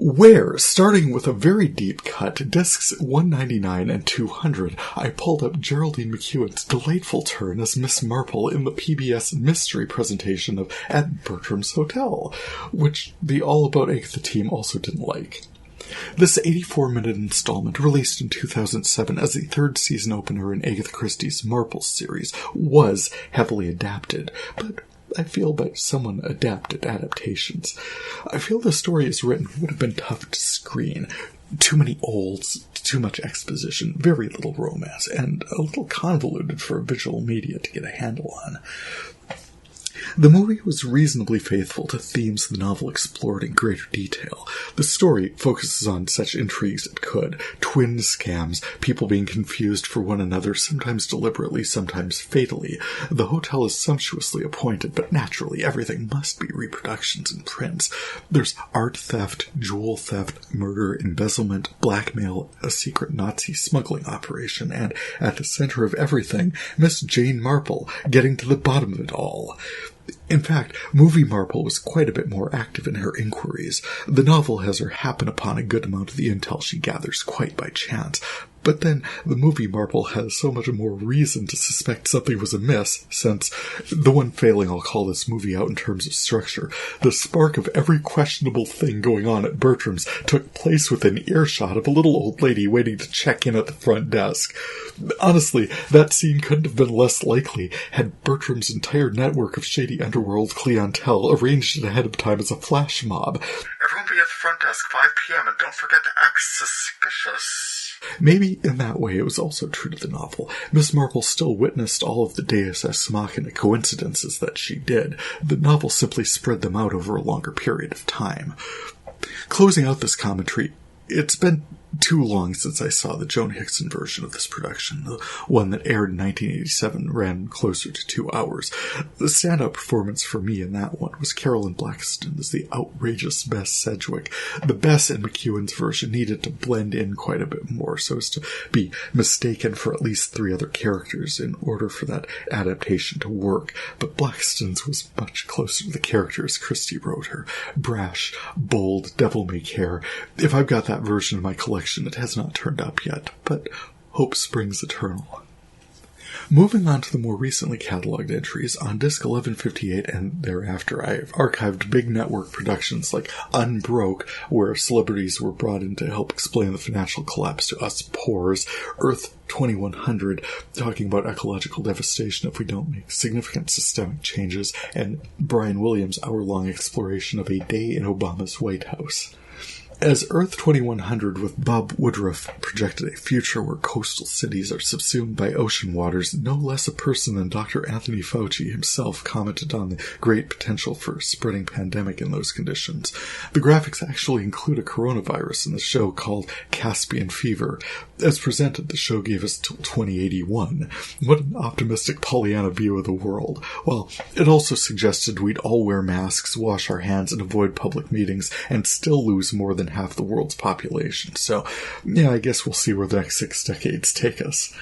Where, starting with a very deep cut, discs 199 and 200, I pulled up Geraldine McEwen's delightful turn as Miss Marple in the PBS mystery presentation of At Bertram's Hotel, which the All About Agatha team also didn't like. This 84-minute installment, released in 2007 as the third season opener in Agatha Christie's Marple series, was heavily adapted, but I feel by someone adapted adaptations. I feel the story as written would have been tough to screen. Too many olds, too much exposition, very little romance, and a little convoluted for visual media to get a handle on. The movie was reasonably faithful to themes the novel explored in greater detail. The story focuses on such intrigues it could. Twin scams, people being confused for one another, sometimes deliberately, sometimes fatally. The hotel is sumptuously appointed, but naturally everything must be reproductions and prints. There's art theft, jewel theft, murder, embezzlement, blackmail, a secret Nazi smuggling operation, and at the center of everything, Miss Jane Marple, getting to the bottom of it all. In fact, Movie Marple was quite a bit more active in her inquiries. The novel has her happen upon a good amount of the intel she gathers quite by chance. But then, the Movie Marple has so much more reason to suspect something was amiss, since, the one failing I'll call this movie out in terms of structure, the spark of every questionable thing going on at Bertram's took place within earshot of a little old lady waiting to check in at the front desk. Honestly, that scene couldn't have been less likely had Bertram's entire network of shady underworld clientele arranged it ahead of time as a flash mob. Everyone be at the front desk 5 p.m. and don't forget to act suspicious. Maybe in that way it was also true to the novel. Miss Marple still witnessed all of the Deus Ex Machina coincidences that she did. The novel simply spread them out over a longer period of time. Closing out this commentary, it's been too long since I saw the Joan Hickson version of this production, the one that aired in 1987, ran closer to 2 hours. The standout performance for me in that one was Carolyn Blackiston as the outrageous Bess Sedgwick. The Bess and McEwen's version needed to blend in quite a bit more so as to be mistaken for at least 3 other characters in order for that adaptation to work, but Blackiston's was much closer to the character as Christie wrote her. Brash, bold, devil-may-care. If I've got that version in my collection, it has not turned up yet, but hope springs eternal. Moving on to the more recently catalogued entries, on disc 1158 and thereafter, I've archived big network productions like Unbroke, where celebrities were brought in to help explain the financial collapse to us poors, Earth 2100, talking about ecological devastation if we don't make significant systemic changes, and Brian Williams' hour-long exploration of a day in Obama's White House. As Earth 2100 with Bob Woodruff projected a future where coastal cities are subsumed by ocean waters, no less a person than Dr. Anthony Fauci himself commented on the great potential for spreading pandemic in those conditions. The graphics actually include a coronavirus in the show called Caspian Fever. As presented, the show gave us till 2081. What an optimistic Pollyanna view of the world. Well, it also suggested we'd all wear masks, wash our hands, and avoid public meetings, and still lose more than half the world's population. So, yeah, I guess we'll see where the next 6 decades take us.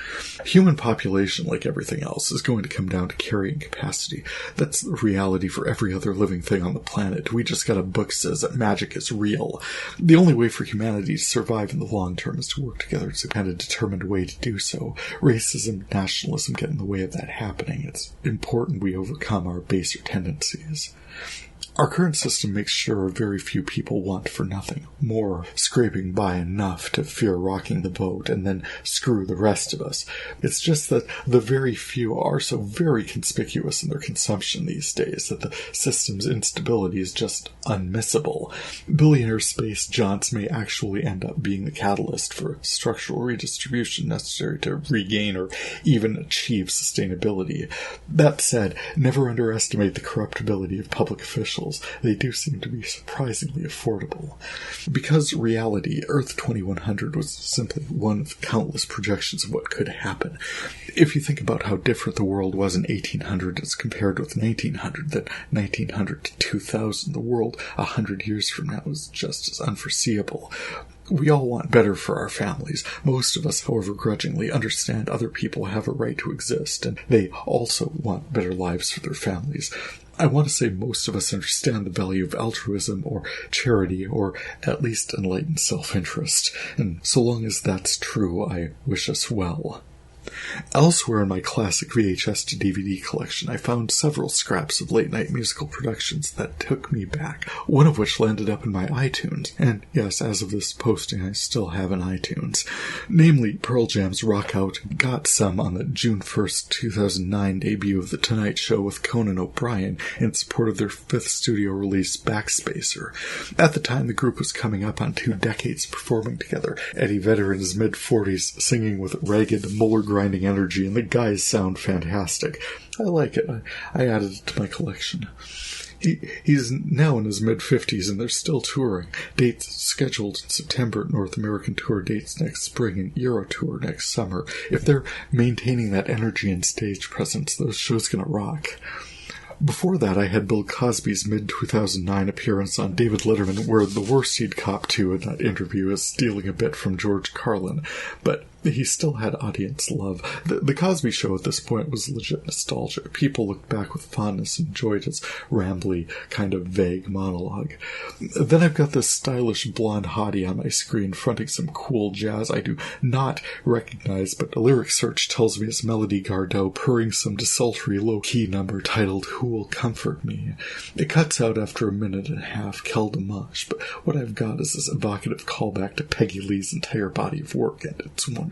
Human population, like everything else, is going to come down to carrying capacity. That's the reality for every other living thing on the planet. We just got a book says that magic is real. The only way for humanity to survive in the long term is to work together to find a determined way to do so. Racism, nationalism get in the way of that happening. It's important we overcome our baser tendencies. Our current system makes sure very few people want for nothing, more scraping by enough to fear rocking the boat and then screw the rest of us. It's just that the very few are so very conspicuous in their consumption these days that the system's instability is just unmissable. Billionaire space jaunts may actually end up being the catalyst for structural redistribution necessary to regain or even achieve sustainability. That said, never underestimate the corruptibility of public officials. They do seem to be surprisingly affordable. Because reality, Earth 2100 was simply one of countless projections of what could happen. If you think about how different the world was in 1800 as compared with 1900, then 1900 to 2000, the world 100 years from now is just as unforeseeable. We all want better for our families. Most of us, however grudgingly, understand other people have a right to exist, and they also want better lives for their families. I want to say most of us understand the value of altruism or charity or at least enlightened self-interest, and so long as that's true, I wish us well. Elsewhere in my classic VHS to DVD collection, I found several scraps of late-night musical productions that took me back, one of which landed up in my iTunes, and yes, as of this posting, I still have an iTunes. Namely, Pearl Jam's Rock Out got some on the June 1st, 2009 debut of The Tonight Show with Conan O'Brien in support of their 5th studio release, Backspacer. At the time, the group was coming up on 2 decades performing together. Eddie Vedder in his mid-40s singing with ragged, molar-grinding energy, and the guys sound fantastic. I like it. I added it to my collection. He's now in his mid-50s, and they're still touring. Dates scheduled in September, North American tour dates next spring, and Euro tour next summer. If they're maintaining that energy and stage presence, those shows gonna rock. Before that, I had Bill Cosby's mid-2009 appearance on David Letterman, where the worst he'd copped to in that interview is stealing a bit from George Carlin, but he still had audience love. The Cosby Show at this point was legit nostalgia. People looked back with fondness and enjoyed his rambly, kind of vague monologue. Then I've got this stylish blonde hottie on my screen fronting some cool jazz I do not recognize, but a lyric search tells me it's Melody Gardot purring some desultory low-key number titled Who Will Comfort Me. It cuts out after a minute and a half, Kel Dimanche, but what I've got is this evocative callback to Peggy Lee's entire body of work, and it's wonderful.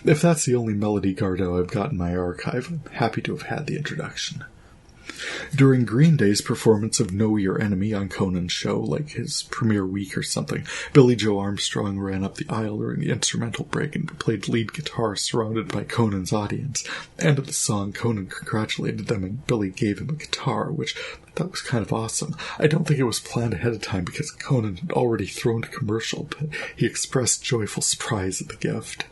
If that's the only Melody Gardot I've got in my archive, I'm happy to have had the introduction. During Green Day's performance of Know Your Enemy on Conan's show, like his premiere week or something, Billie Joe Armstrong ran up the aisle during the instrumental break and played lead guitar surrounded by Conan's audience. End of the song, Conan congratulated them and Billie gave him a guitar, which I thought was kind of awesome. I don't think it was planned ahead of time because Conan had already thrown a commercial, but he expressed joyful surprise at the gift.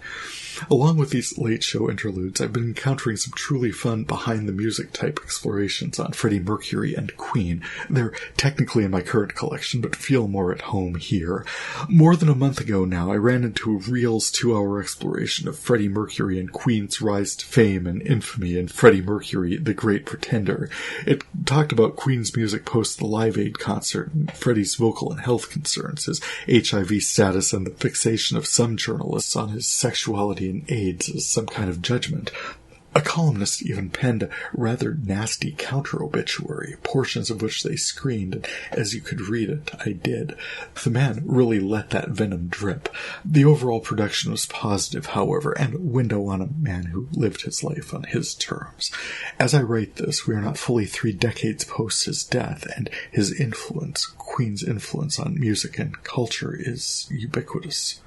Along with these late show interludes, I've been encountering some truly fun behind-the-music type explorations on Freddie Mercury and Queen. They're technically in my current collection, but feel more at home here. More than a month ago now, I ran into a Reels 2-hour exploration of Freddie Mercury and Queen's rise to fame and infamy in Freddie Mercury, the Great Pretender. It talked about Queen's music post the Live Aid concert, and Freddie's vocal and health concerns, his HIV status, and the fixation of some journalists on his sexuality and AIDS as some kind of judgment. A columnist even penned a rather nasty counter-obituary, portions of which they screened, and as you could read it, I did. The man really let that venom drip. The overall production was positive, however, and a window on a man who lived his life on his terms. As I write this, we are not fully 3 decades post his death, and his influence, Queen's influence on music and culture, is ubiquitous.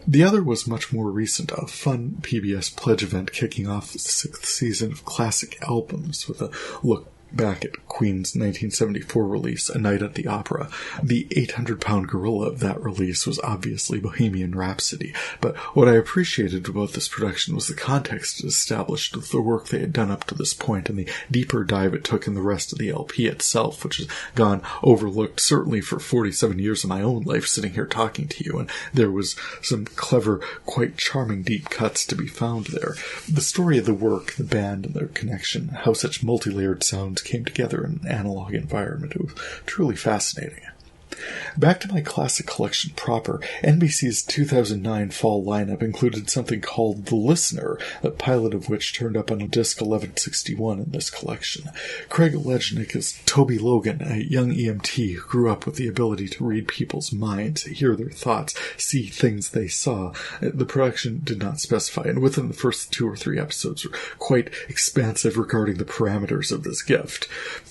The other was much more recent, a fun PBS pledge event kicking off the 6th season of classic albums with a look back at Queen's 1974 release, A Night at the Opera. The 800-pound gorilla of that release was obviously Bohemian Rhapsody, but what I appreciated about this production was the context it established with the work they had done up to this point and the deeper dive it took in the rest of the LP itself, which has gone overlooked certainly for 47 years of my own life sitting here talking to you, and there was some clever, quite charming deep cuts to be found there. The story of the work, the band and their connection, how such multi-layered sounds came together in an analog environment. It was truly fascinating. Back to my classic collection proper, NBC's 2009 fall lineup included something called The Listener, the pilot of which turned up on disc 1161 in this collection. Craig Legnick is Toby Logan, a young EMT who grew up with the ability to read people's minds, hear their thoughts, see things they saw. The production did not specify, and within the first 2 or 3 episodes were quite expansive regarding the parameters of this gift.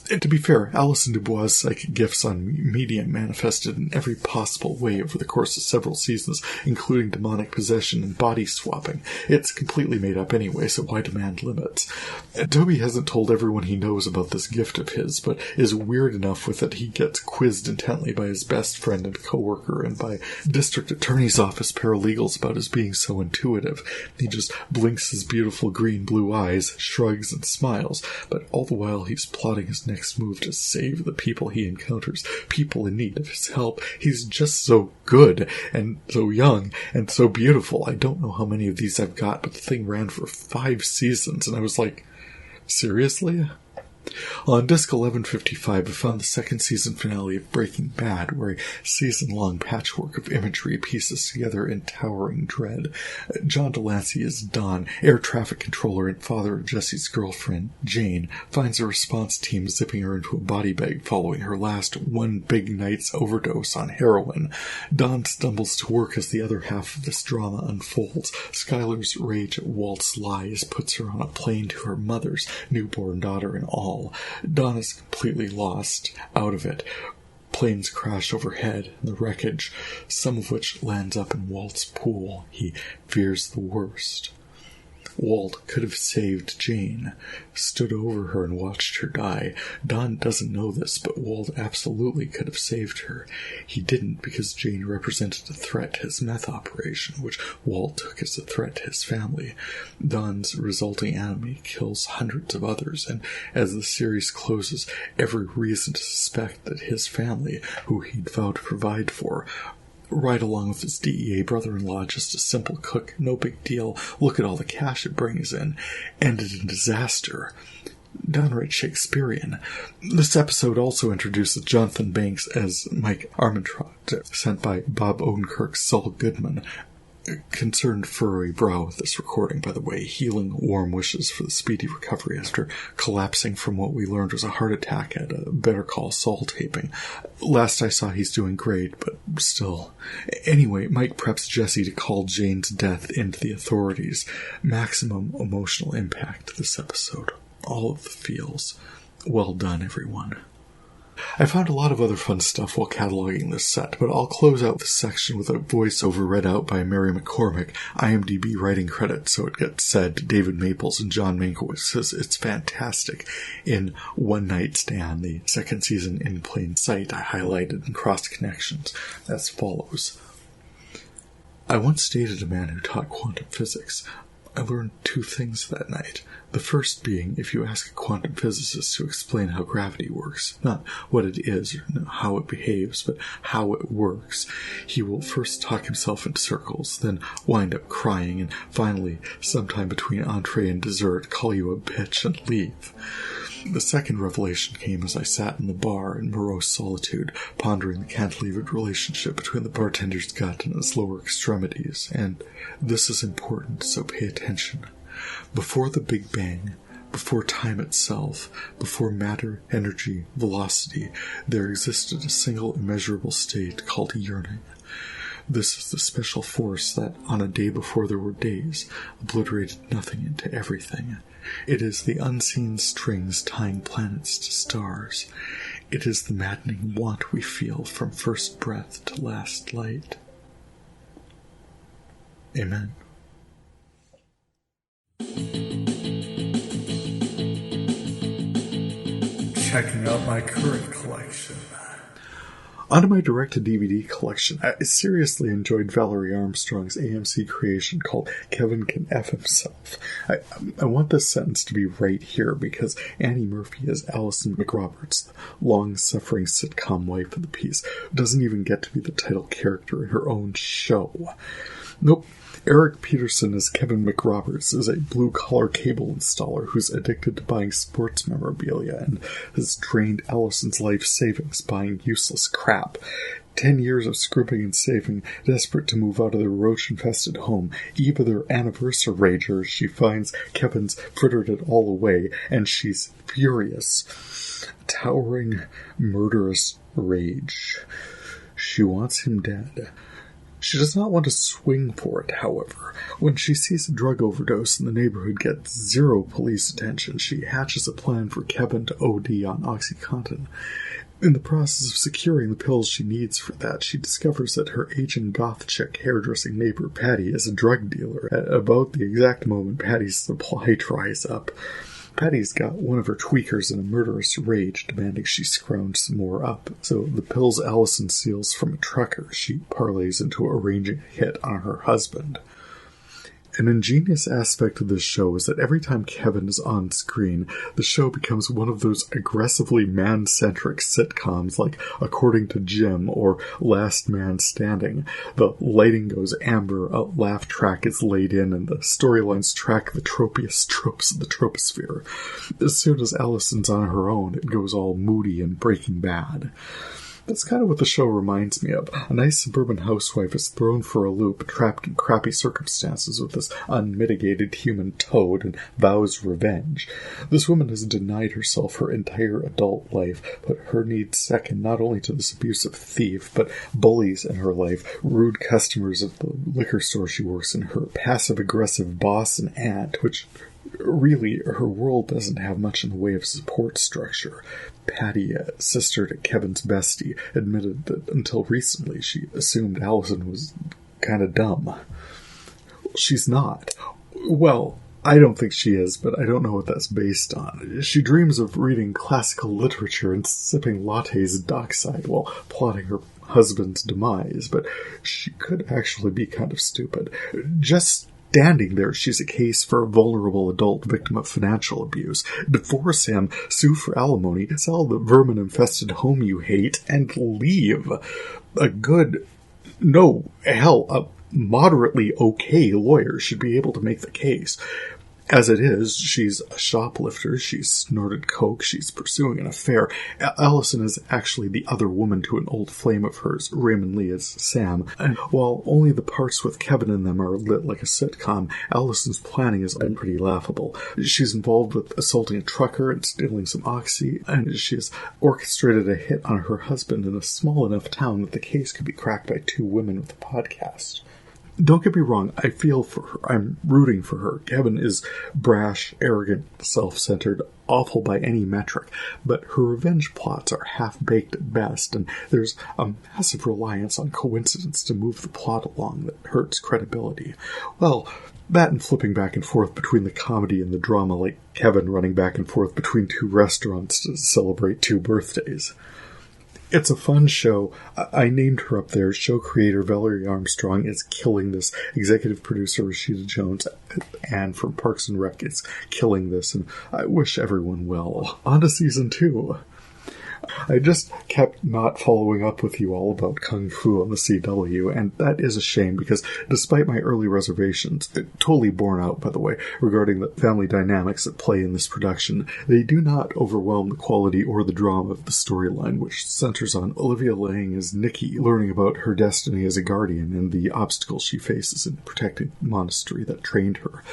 And to be fair, Alison Dubois' psychic gifts on Medium manifested in every possible way over the course of several seasons, including demonic possession and body swapping. It's completely made up anyway, so why demand limits? Toby hasn't told everyone he knows about this gift of his, but is weird enough with it he gets quizzed intently by his best friend and co-worker and by district attorney's office paralegals about his being so intuitive. He just blinks his beautiful green-blue eyes, shrugs and smiles, but all the while he's plotting his next move to save the people he encounters, people in need of his help. He's just so good, and so young, and so beautiful. I don't know how many of these I've got, but the thing ran for 5 seasons, and I was like, seriously? On disc 1155, I found the 2nd season finale of Breaking Bad, where a season-long patchwork of imagery pieces together in towering dread. John Delancey is Don, air traffic controller and father of Jesse's girlfriend, Jane, finds a response team zipping her into a body bag following her last one big night's overdose on heroin. Don stumbles to work as the other half of this drama unfolds. Skylar's rage at Walt's lies puts her on a plane to her mother's newborn daughter and all. Don is completely lost, out of it. Planes crash overhead, and the wreckage, some of which lands up in Walt's pool. He fears the worst. Walt could have saved Jane, stood over her and watched her die. Don doesn't know this, but Walt absolutely could have saved her. He didn't because Jane represented a threat to his meth operation, which Walt took as a threat to his family. Don's resulting enemy kills hundreds of others, and as the series closes, every reason to suspect that his family, who he'd vowed to provide for, right along with his DEA brother-in-law, just a simple cook, no big deal, look at all the cash it brings in, ended in disaster. Downright Shakespearean. This episode also introduces Jonathan Banks as Mike Armentrout, sent by Bob Odenkirk's Saul Goodman. Concerned furrowing brow with this recording, by the way, healing warm wishes for the speedy recovery after collapsing from what we learned was a heart attack at a Better Call Saul taping. Last I saw, he's doing great, but still. Anyway, Mike preps Jesse to call Jane's death into the authorities. Maximum emotional impact this episode. All of the feels. Well done, everyone. I found a lot of other fun stuff while cataloging this set, but I'll close out this section with a voiceover read out by Mary McCormick, IMDb writing credit, so it gets said. David Maples and John Mankiewicz says it's fantastic. In One Night Stand, the 2nd season in plain sight, I highlighted and crossed connections as follows. I once dated a man who taught quantum physics. I learned 2 things that night. The first being, if you ask a quantum physicist to explain how gravity works, not what it is or how it behaves, but how it works, he will first talk himself in circles, then wind up crying, and finally, sometime between entree and dessert, call you a bitch and leave. The second revelation came as I sat in the bar in morose solitude, pondering the cantilevered relationship between the bartender's gut and its lower extremities, and this is important, so pay attention. Before the Big Bang, before time itself, before matter, energy, velocity, there existed a single immeasurable state called yearning. This is the special force that, on a day before there were days, obliterated nothing into everything. It is the unseen strings tying planets to stars. It is the maddening want we feel from first breath to last light. Amen. Checking out my current collection. Onto my direct-to-DVD collection. I seriously enjoyed Valerie Armstrong's AMC creation called Kevin Can F Himself. I want this sentence to be right here because Annie Murphy as Allison McRoberts, the long-suffering sitcom wife of the piece, doesn't even get to be the title character in her own show. Nope. Eric Peterson as Kevin McRoberts is a blue-collar cable installer who's addicted to buying sports memorabilia and has drained Allison's life savings buying useless crap. 10 years of scrimping and saving, desperate to move out of their roach-infested home, eve of their anniversary rager, she finds Kevin's frittered it all away, and she's furious. Towering, murderous rage. She wants him dead. She does not want to swing for it, however. When she sees a drug overdose and the neighborhood gets zero police attention, she hatches a plan for Kevin to OD on OxyContin. In the process of securing the pills she needs for that, she discovers that her aging goth chick hairdressing neighbor Patty is a drug dealer at about the exact moment Patty's supply dries up. Patty's got one of her tweakers in a murderous rage, demanding she scrounge some more up. So the pills Allison steals from a trucker, she parlays into arranging a hit on her husband. An ingenious aspect of this show is that every time Kevin is on screen, the show becomes one of those aggressively man-centric sitcoms like According to Jim or Last Man Standing. The lighting goes amber, a laugh track is laid in, and the storylines track the tropiest tropes of the troposphere. As soon as Allison's on her own, it goes all moody and Breaking Bad. That's kind of what the show reminds me of. A nice suburban housewife is thrown for a loop, trapped in crappy circumstances with this unmitigated human toad, and vows revenge. This woman has denied herself her entire adult life, put her needs second not only to this abusive thief, but bullies in her life, rude customers at the liquor store she works in, her passive-aggressive boss and aunt, which really, her world doesn't have much in the way of support structure. Patty, sister to Kevin's bestie, admitted that until recently she assumed Allison was kind of dumb. She's not. Well, I don't think she is, but I don't know what that's based on. She dreams of reading classical literature and sipping lattes dockside while plotting her husband's demise, but she could actually be kind of stupid. Just standing there, she's a case for a vulnerable adult victim of financial abuse. Divorce him, sue for alimony, sell the vermin-infested home you hate, and leave. A moderately okay lawyer should be able to make the case. As it is, she's a shoplifter, she's snorted coke, she's pursuing an affair. Allison is actually the other woman to an old flame of hers, Raymond Lee as Sam. And while only the parts with Kevin in them are lit like a sitcom, Allison's planning has been pretty laughable. She's involved with assaulting a trucker and stealing some oxy, and she has orchestrated a hit on her husband in a small enough town that the case could be cracked by two women with a podcast. Don't get me wrong, I feel for her. I'm rooting for her. Kevin is brash, arrogant, self-centered, awful by any metric, but her revenge plots are half-baked at best, and there's a massive reliance on coincidence to move the plot along that hurts credibility. Well, that and flipping back and forth between the comedy and the drama, like Kevin running back and forth between two restaurants to celebrate two birthdays. It's a fun show. I named her up there. Show creator Valerie Armstrong is killing this. Executive producer Rashida Jones, and from Parks and Rec, is killing this, and I wish everyone well. On to season 2. I just kept not following up with you all about Kung Fu on the CW, and that is a shame because despite my early reservations, totally borne out, by the way, regarding the family dynamics at play in this production, they do not overwhelm the quality or the drama of the storyline, which centers on Olivia Lang as Nikki learning about her destiny as a guardian and the obstacles she faces in protecting the monastery that trained her.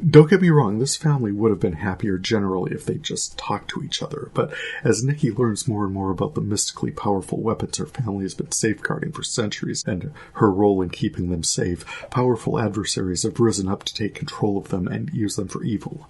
Don't get me wrong, this family would have been happier generally if they just talked to each other, but as Nikki learns more and more about the mystically powerful weapons her family has been safeguarding for centuries and her role in keeping them safe, powerful adversaries have risen up to take control of them and use them for evil.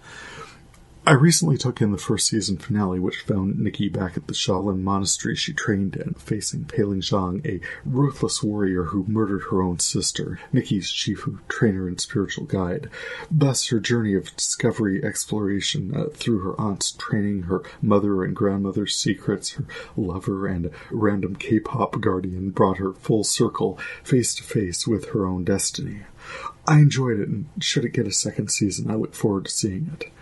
I recently took in the first season finale, which found Nikki back at the Shaolin monastery she trained in, facing Peiling Zhang, a ruthless warrior who murdered her own sister, Nikki's chief trainer and spiritual guide. Thus, her journey of discovery, exploration through her aunt's training, her mother and grandmother's secrets, her lover and random K-pop guardian brought her full circle, face to face with her own destiny. I enjoyed it, and should it get a second season, I look forward to seeing it.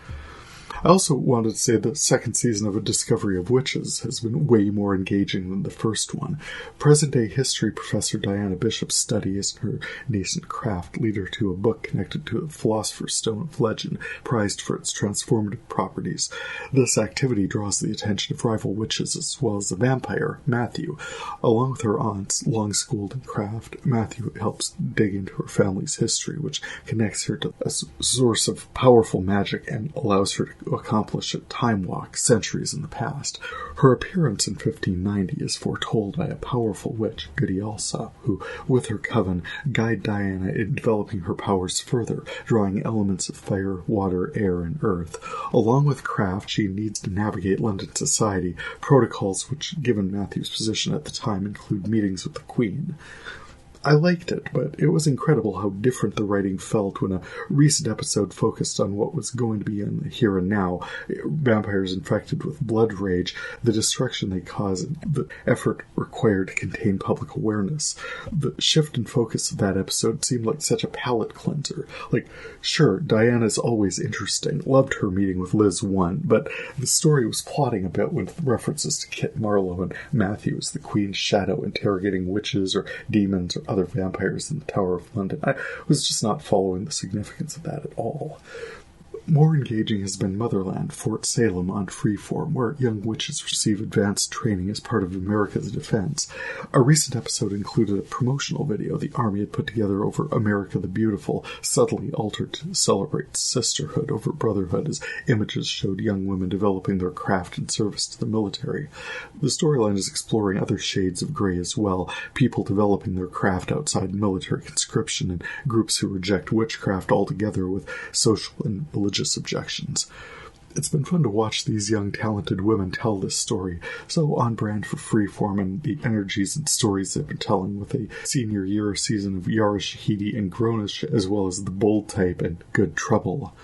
I also wanted to say the second season of A Discovery of Witches has been way more engaging than the first one. Present-day history professor Diana Bishop's studies in her nascent craft lead her to a book connected to the Philosopher's Stone of Legend, prized for its transformative properties. This activity draws the attention of rival witches as well as the vampire, Matthew. Along with her aunts, long schooled in craft, Matthew helps dig into her family's history, which connects her to a source of powerful magic and allows her to accomplish a time walk centuries in the past. Her appearance in 1590 is foretold by a powerful witch, Goody Alsop, who, with her coven, guide Diana in developing her powers further, drawing elements of fire, water, air, and earth. Along with craft, she needs to navigate London society, protocols which, given Matthew's position at the time, include meetings with the Queen. I liked it, but it was incredible how different the writing felt when a recent episode focused on what was going to be in the here and now, vampires infected with blood rage, the destruction they cause, and the effort required to contain public awareness. The shift in focus of that episode seemed like such a palate cleanser. Like, sure, Diana's always interesting, loved her meeting with Liz 1, but the story was plotting a bit with references to Kit Marlowe and Matthew as the Queen's shadow interrogating witches or demons or other vampires in the Tower of London. I was just not following the significance of that at all. More engaging has been Motherland, Fort Salem on Freeform, where young witches receive advanced training as part of America's defense. A recent episode included a promotional video the Army had put together over America the Beautiful, subtly altered to celebrate sisterhood over brotherhood, as images showed young women developing their craft in service to the military. The storyline is exploring other shades of gray as well, people developing their craft outside military conscription and groups who reject witchcraft altogether with social and religious objections. It's been fun to watch these young, talented women tell this story, so on brand for Freeform and the energies and stories they've been telling, with a senior year season of Yara Shahidi and Grownish, as well as The Bold Type and Good Trouble.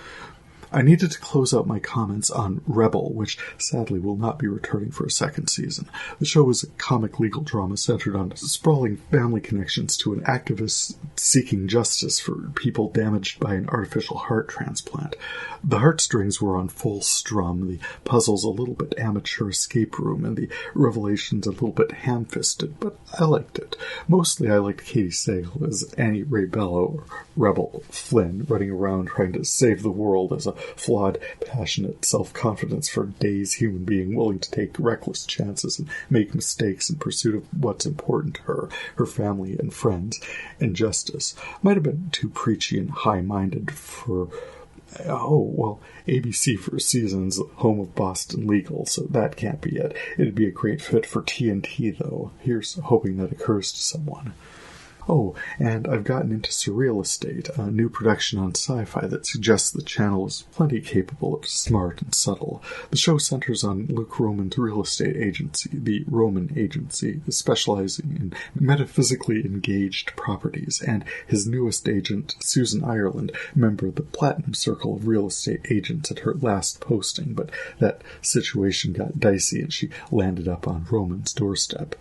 I needed to close out my comments on Rebel, which sadly will not be returning for a second season. The show is a comic legal drama centered on sprawling family connections to an activist seeking justice for people damaged by an artificial heart transplant. The heartstrings were on full strum, the puzzles a little bit amateur escape room, and the revelations a little bit ham-fisted, but I liked it. Mostly I liked Katie Sagal as Annie Ray Bello, or Rebel Flynn, running around trying to save the world as a flawed, passionate self-confidence for a dazed human being willing to take reckless chances and make mistakes in pursuit of what's important to her, her family and friends, and justice. Might have been too preachy and high-minded for... ABC for seasons, home of Boston Legal, so that can't be it. It'd be a great fit for TNT, though. Here's hoping that occurs to someone. Oh, and I've gotten into Surreal Estate, a new production on Sci-Fi that suggests the channel is plenty capable of smart and subtle. The show centers on Luke Roman's real estate agency, the Roman Agency, specializing in metaphysically engaged properties, and his newest agent, Susan Ireland, member of the Platinum Circle of real estate agents at her last posting, but that situation got dicey and she landed up on Roman's doorstep.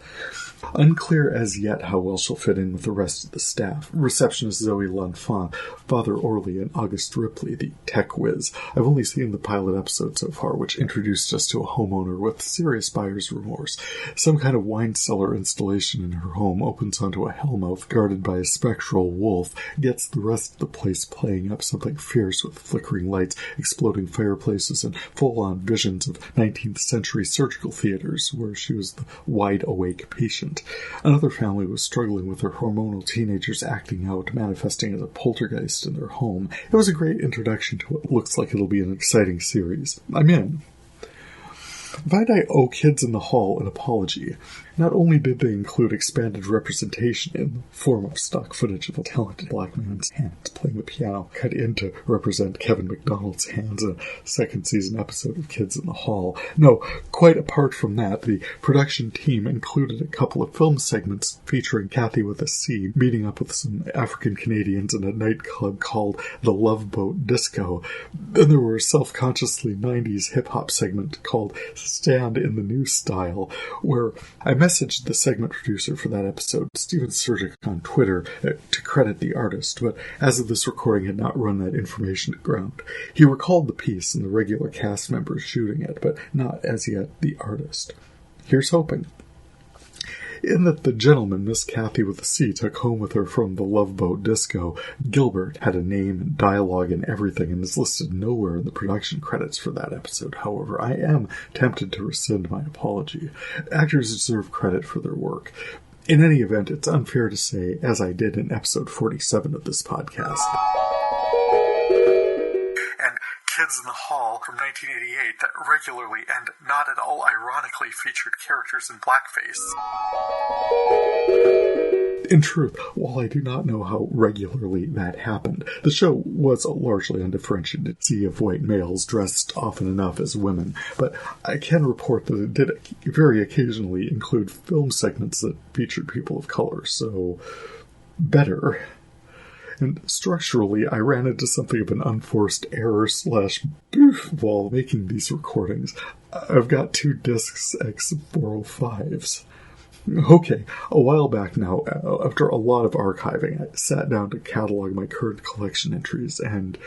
Unclear as yet how well she'll fit in with the rest of the staff. Receptionist Zoe L'Enfant, Father Orley, and August Ripley, the tech whiz. I've only seen the pilot episode so far, which introduced us to a homeowner with serious buyer's remorse. Some kind of wine cellar installation in her home opens onto a hellmouth guarded by a spectral wolf, gets the rest of the place playing up something fierce with flickering lights, exploding fireplaces, and full-on visions of 19th century surgical theaters where she was the wide-awake patient. Another family was struggling with their hormonal teenagers acting out, manifesting as a poltergeist in their home. It was a great introduction to what looks like it'll be an exciting series. I'm in. I owe Kids in the Hall an apology. Not only did they include expanded representation in the form of stock footage of a talented black man's hands playing the piano, cut in to represent Kevin McDonald's hands in a second season episode of Kids in the Hall. No, quite apart from that, the production team included a couple of film segments featuring Kathy with a C meeting up with some African Canadians in a nightclub called the Love Boat Disco. Then there were a self-consciously 90s hip-hop segment called Stand in the New Style, where I messaged the segment producer for that episode, Steven Surgic, on Twitter to credit the artist, but as of this recording had not run that information to ground. He recalled the piece and the regular cast members shooting it, but not as yet the artist. Here's hoping. In that the gentleman Miss Kathy with a C took home with her from the Love Boat Disco, Gilbert, had a name and dialogue and everything and is listed nowhere in the production credits for that episode. However, I am tempted to rescind my apology. Actors deserve credit for their work. In any event, it's unfair to say, as I did in episode 47 of this podcast. Kids in the Hall from 1988 that regularly and not at all ironically featured characters in blackface. In truth, while I do not know how regularly that happened, the show was a largely undifferentiated sea of white males dressed often enough as women, but I can report that it did very occasionally include film segments that featured people of color, so better. And structurally, I ran into something of an unforced error / boof while making these recordings. I've got 2 discs X405s. Okay, a while back now, after a lot of archiving, I sat down to catalog my current collection entries, and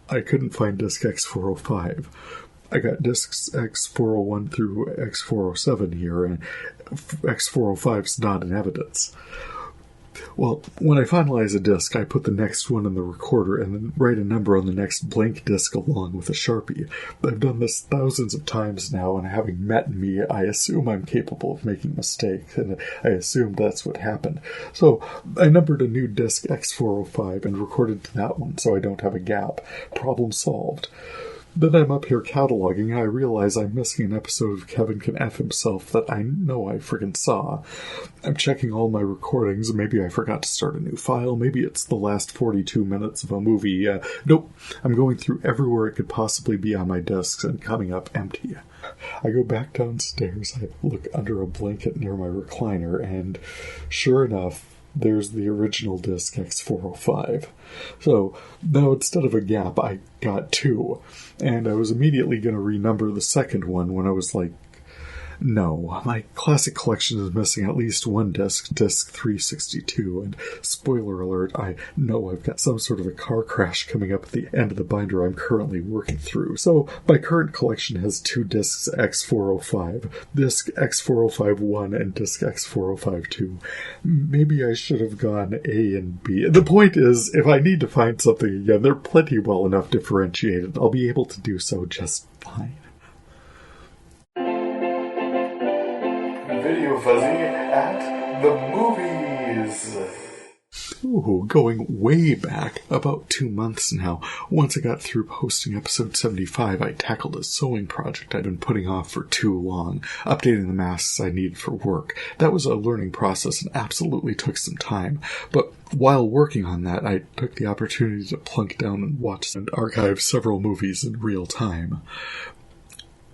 I couldn't find disc X405. I got discs X401 through X407 here, and X405's not in evidence. Well, when I finalize a disc, I put the next one in the recorder and then write a number on the next blank disc along with a Sharpie. I've done this thousands of times now, and having met me, I assume I'm capable of making mistakes, and I assumed that's what happened. So I numbered a new disc X405 and recorded to that one so I don't have a gap. Problem solved. Then I'm up here cataloging, and I realize I'm missing an episode of Kevin Can F Himself that I know I friggin' saw. I'm checking all my recordings, maybe I forgot to start a new file, maybe it's the last 42 minutes of a movie. Nope, I'm going through everywhere it could possibly be on my discs and coming up empty. I go back downstairs, I look under a blanket near my recliner, and sure enough, there's the original disc X405. So now instead of a gap, I got 2. And I was immediately going to renumber the second one when I was like, no, my classic collection is missing at least one disc, disc 362, and spoiler alert, I know I've got some sort of a car crash coming up at the end of the binder I'm currently working through. So my current collection has 2 discs X405, disc X405-1 and disc X405-2. Maybe I should have gone A and B. The point is, if I need to find something again, they're plenty well enough differentiated. I'll be able to do so just fine. VideoFuzzy at the movies. Ooh, going way back, about 2 months now. Once I got through posting episode 75, I tackled a sewing project I'd been putting off for too long, updating the masks I needed for work. That was a learning process and absolutely took some time. But while working on that, I took the opportunity to plunk down and watch and archive several movies in real time.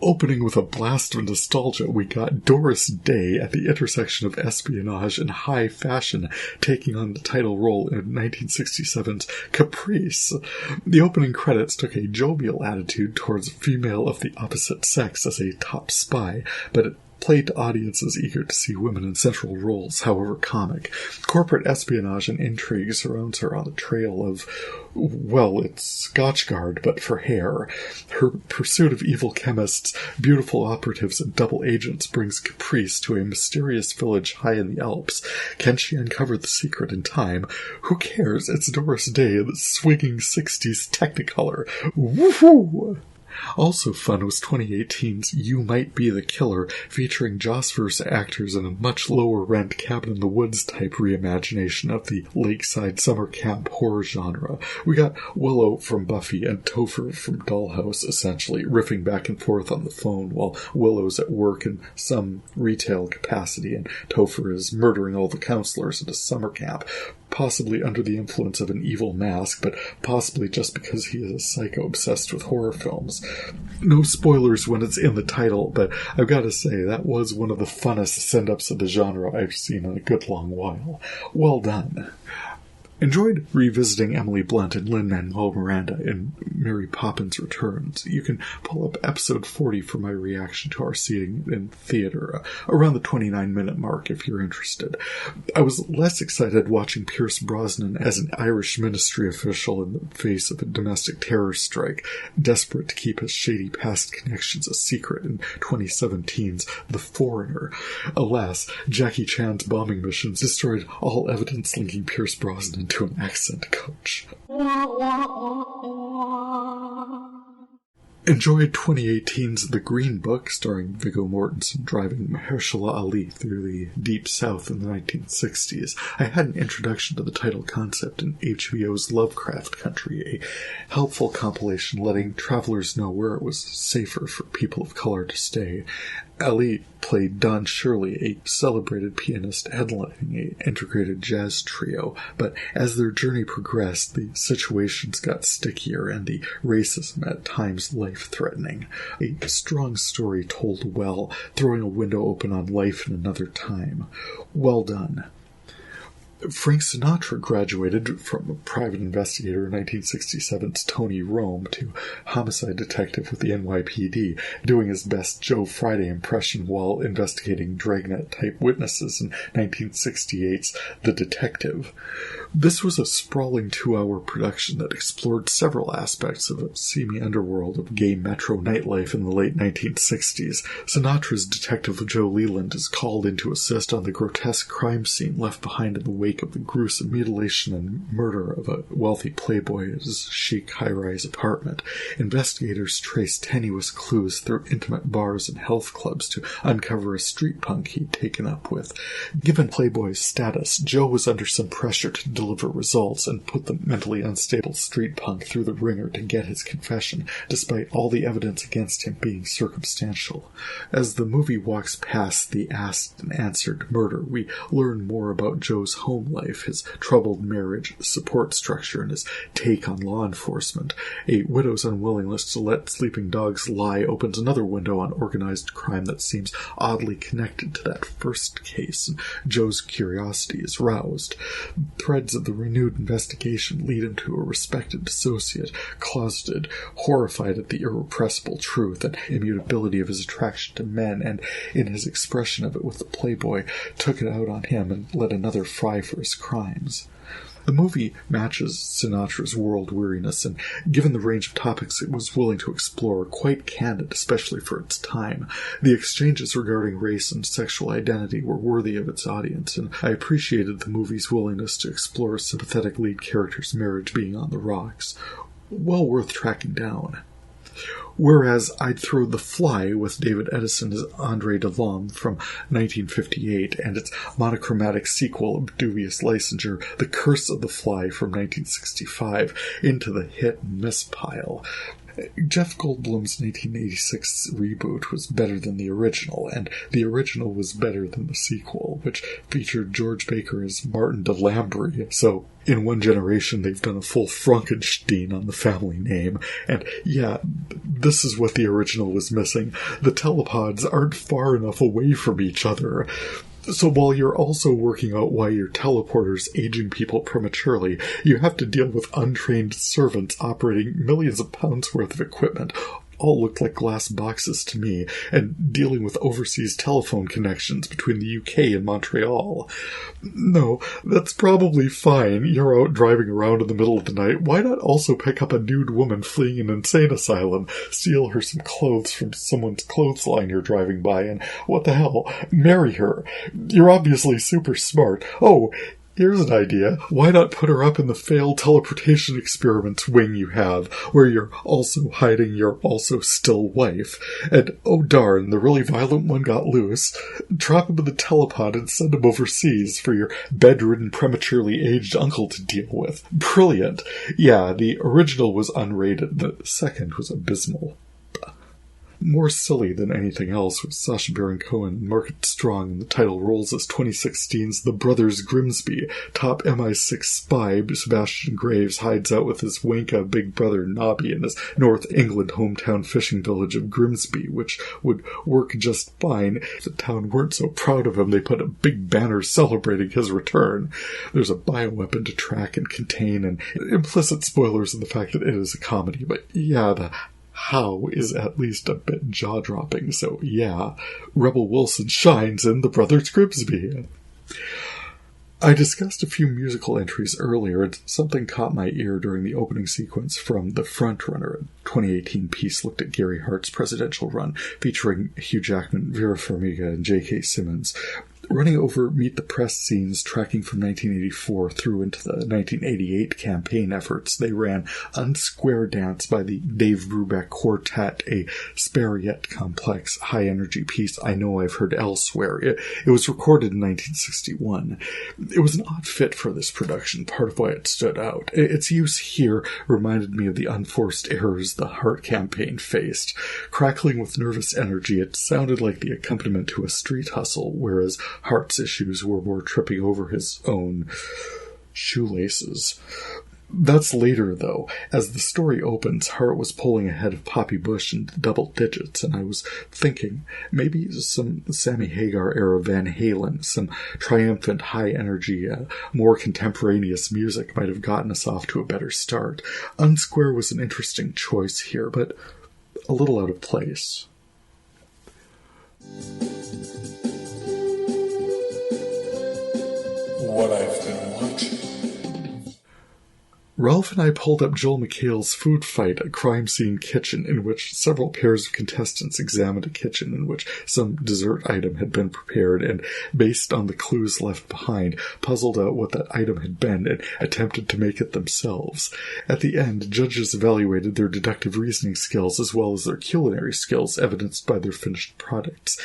Opening with a blast of nostalgia, we got Doris Day at the intersection of espionage and high fashion, taking on the title role in 1967's Caprice. The opening credits took a jovial attitude towards a female of the opposite sex as a top spy, but it played to audiences eager to see women in central roles, however comic. Corporate espionage and intrigue surrounds her on a trail of, well, it's Scotchgard, but for hair. Her pursuit of evil chemists, beautiful operatives, and double agents brings Caprice to a mysterious village high in the Alps. Can she uncover the secret in time? Who cares? It's Doris Day in the swinging 60s Technicolor. Woohoo! Also fun was 2018's You Might Be the Killer, featuring Joss Versa actors in a much lower-rent cabin-in-the-woods type reimagination of the lakeside summer camp horror genre. We got Willow from Buffy and Topher from Dollhouse, essentially, riffing back and forth on the phone while Willow's at work in some retail capacity and Topher is murdering all the counselors at a summer camp, possibly under the influence of an evil mask, but possibly just because he is a psycho obsessed with horror films. No spoilers when it's in the title, but I've got to say, that was one of the funnest send-ups of the genre I've seen in a good long while. Well done. Enjoyed revisiting Emily Blunt and Lin-Manuel Miranda in Mary Poppins Returns. You can pull up episode 40 for my reaction to our seeing in theater, around the 29-minute mark if you're interested. I was less excited watching Pierce Brosnan as an Irish ministry official in the face of a domestic terror strike, desperate to keep his shady past connections a secret in 2017's The Foreigner. Alas, Jackie Chan's bombing missions destroyed all evidence linking Pierce Brosnan to an accent coach. Enjoyed 2018's The Green Book, starring Viggo Mortensen driving Mahershala Ali through the Deep South in the 1960s. I had an introduction to the title concept in HBO's Lovecraft Country, a helpful compilation letting travelers know where it was safer for people of color to stay. Ali played Don Shirley, a celebrated pianist headlining an integrated jazz trio, but as their journey progressed, the situations got stickier and the racism at times life-threatening. A strong story told well, throwing a window open on life in another time. Well done. Frank Sinatra graduated from a private investigator in 1967's Tony Rome to homicide detective with the NYPD, doing his best Joe Friday impression while investigating Dragnet-type witnesses in 1968's The Detective. This was a sprawling 2-hour production that explored several aspects of a seamy underworld of gay metro nightlife in the late 1960s. Sinatra's detective Joe Leland is called in to assist on the grotesque crime scene left behind in the wake of the gruesome mutilation and murder of a wealthy playboy at his chic high-rise apartment. Investigators trace tenuous clues through intimate bars and health clubs to uncover a street punk he'd taken up with. Given Playboy's status, Joe was under some pressure to deliver results and put the mentally unstable street punk through the ringer to get his confession, despite all the evidence against him being circumstantial. As the movie walks past the asked and answered murder, we learn more about Joe's home life, his troubled marriage, support structure, and his take on law enforcement. A widow's unwillingness to let sleeping dogs lie opens another window on organized crime that seems oddly connected to that first case, and Joe's curiosity is roused. Threads of the renewed investigation lead him to a respected associate, closeted, horrified at the irrepressible truth and immutability of his attraction to men, and in his expression of it with the Playboy, took it out on him and let another fry for his crimes. The movie matches Sinatra's world weariness, and given the range of topics it was willing to explore, quite candid, especially for its time. The exchanges regarding race and sexual identity were worthy of its audience, and I appreciated the movie's willingness to explore a sympathetic lead character's marriage being on the rocks. Well worth tracking down. Whereas I'd throw The Fly with David Edison as Andre DeLome from 1958 and its monochromatic sequel of dubious licensure, The Curse of the Fly from 1965, into the hit and miss pile. Jeff Goldblum's 1986 reboot was better than the original, and the original was better than the sequel, which featured George Baker as Martin de Lambry, so in one generation they've done a full Frankenstein on the family name, and yeah, this is what the original was missing. The telepods aren't far enough away from each other. So while you're also working out why your teleporter's aging people prematurely, you have to deal with untrained servants operating millions of pounds worth of equipment, all looked like glass boxes to me, and dealing with overseas telephone connections between the UK and Montreal. No, that's probably fine. You're out driving around in the middle of the night. Why not also pick up a nude woman fleeing an insane asylum, steal her some clothes from someone's clothesline you're driving by, and what the hell, marry her? You're obviously super smart. Oh, here's an idea. Why not put her up in the failed teleportation experiments wing you have, where you're also hiding your also still wife? And, oh darn, the really violent one got loose. Drop him in the telepod and send him overseas for your bedridden, prematurely aged uncle to deal with. Brilliant. Yeah, the original was unrated. The second was abysmal. More silly than anything else was Sacha Baron Cohen and Margaret Strong in the title roles as 2016's The Brothers Grimsby. Top MI6 spy Sebastian Graves hides out with his wanka big brother Nobby in his North England hometown fishing village of Grimsby, which would work just fine if the town weren't so proud of him they put a big banner celebrating his return. There's a bioweapon to track and contain, and implicit spoilers in the fact that it is a comedy, but yeah, the how is at least a bit jaw-dropping, so yeah, Rebel Wilson shines in The Brothers Grimsby. I discussed a few musical entries earlier, and something caught my ear during the opening sequence from The Frontrunner, a 2018 piece looked at Gary Hart's presidential run, featuring Hugh Jackman, Vera Farmiga, and J.K. Simmons. Running over Meet the Press scenes tracking from 1984 through into the 1988 campaign efforts, they ran Unsquare Dance by the Dave Brubeck Quartet, a spare yet complex, high-energy piece I know I've heard elsewhere. It was recorded in 1961. It was an odd fit for this production, part of why it stood out. Its use here reminded me of the unforced errors the Hart campaign faced. Crackling with nervous energy, it sounded like the accompaniment to a street hustle, whereas Hart's issues were more tripping over his own shoelaces. That's later, though. As the story opens, Hart was pulling ahead of Poppy Bush in double digits, and I was thinking, maybe some Sammy Hagar-era Van Halen, some triumphant, high-energy, more contemporaneous music might have gotten us off to a better start. Unsquare was an interesting choice here, but a little out of place. What I've been watching. Ralph and I pulled up Joel McHale's Food Fight, a crime scene kitchen in which several pairs of contestants examined a kitchen in which some dessert item had been prepared and, based on the clues left behind, puzzled out what that item had been and attempted to make it themselves. At the end, judges evaluated their deductive reasoning skills as well as their culinary skills evidenced by their finished products.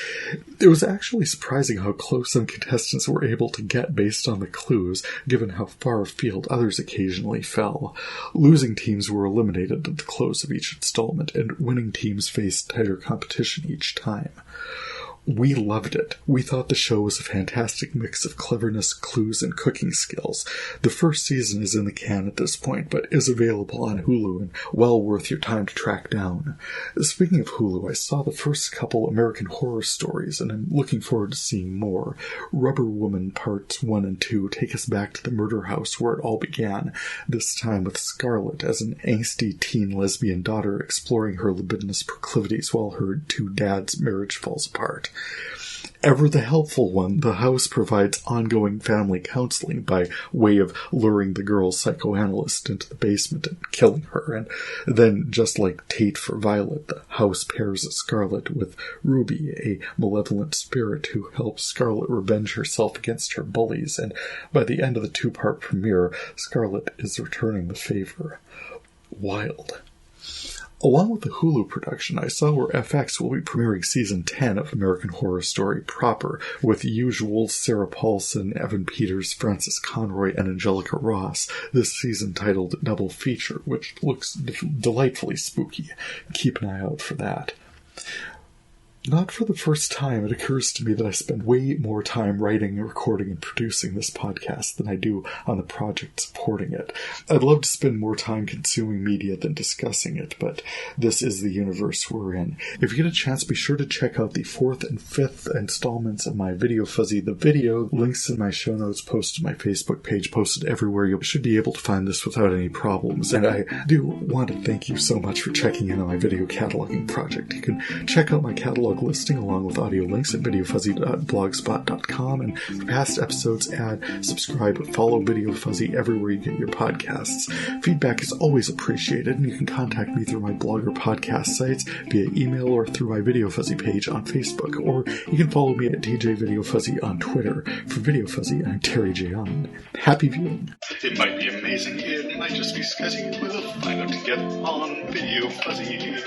It was actually surprising how close some contestants were able to get based on the clues, given how far afield others occasionally fell. Losing teams were eliminated at the close of each installment, and winning teams faced tighter competition each time. We loved it. We thought the show was a fantastic mix of cleverness, clues, and cooking skills. The first season is in the can at this point, but is available on Hulu and well worth your time to track down. Speaking of Hulu, I saw the first couple American Horror Stories, and I'm looking forward to seeing more. Rubber Woman Parts 1 and 2 take us back to the murder house where it all began, this time with Scarlett as an angsty teen lesbian daughter exploring her libidinous proclivities while her two dads' marriage falls apart. Ever the helpful one, the house provides ongoing family counseling by way of luring the girl's psychoanalyst into the basement and killing her, and then, just like Tate for Violet, the house pairs Scarlett with Ruby, a malevolent spirit who helps Scarlett revenge herself against her bullies, and by the end of the two-part premiere, Scarlett is returning the favor. Wild. Along with the Hulu production, I saw where FX will be premiering Season 10 of American Horror Story proper, with usual Sarah Paulson, Evan Peters, Frances Conroy, and Angelica Ross, this season titled Double Feature, which looks delightfully spooky. Keep an eye out for that. Not for the first time, it occurs to me that I spend way more time writing, recording, and producing this podcast than I do on the project supporting it. I'd love to spend more time consuming media than discussing it, but this is the universe we're in. If you get a chance, be sure to check out the 4th and 5th installments of my VideoFuzzy the video. Links in my show notes, posted my Facebook page, posted everywhere. You should be able to find this without any problems. And I do want to thank you so much for checking in on my video cataloging project. You can check out my catalog listing along with audio links at VideoFuzzy.blogspot.com, and for past episodes, subscribe, follow VideoFuzzy everywhere you get your podcasts. Feedback is always appreciated, and you can contact me through my blog or podcast sites via email or through my VideoFuzzy page on Facebook, or you can follow me at DJ VideoFuzzy on Twitter. For VideoFuzzy, I'm Terry J. Aman. Happy viewing. It might be amazing, it might just be scuzzy. We'll find out together on VideoFuzzy.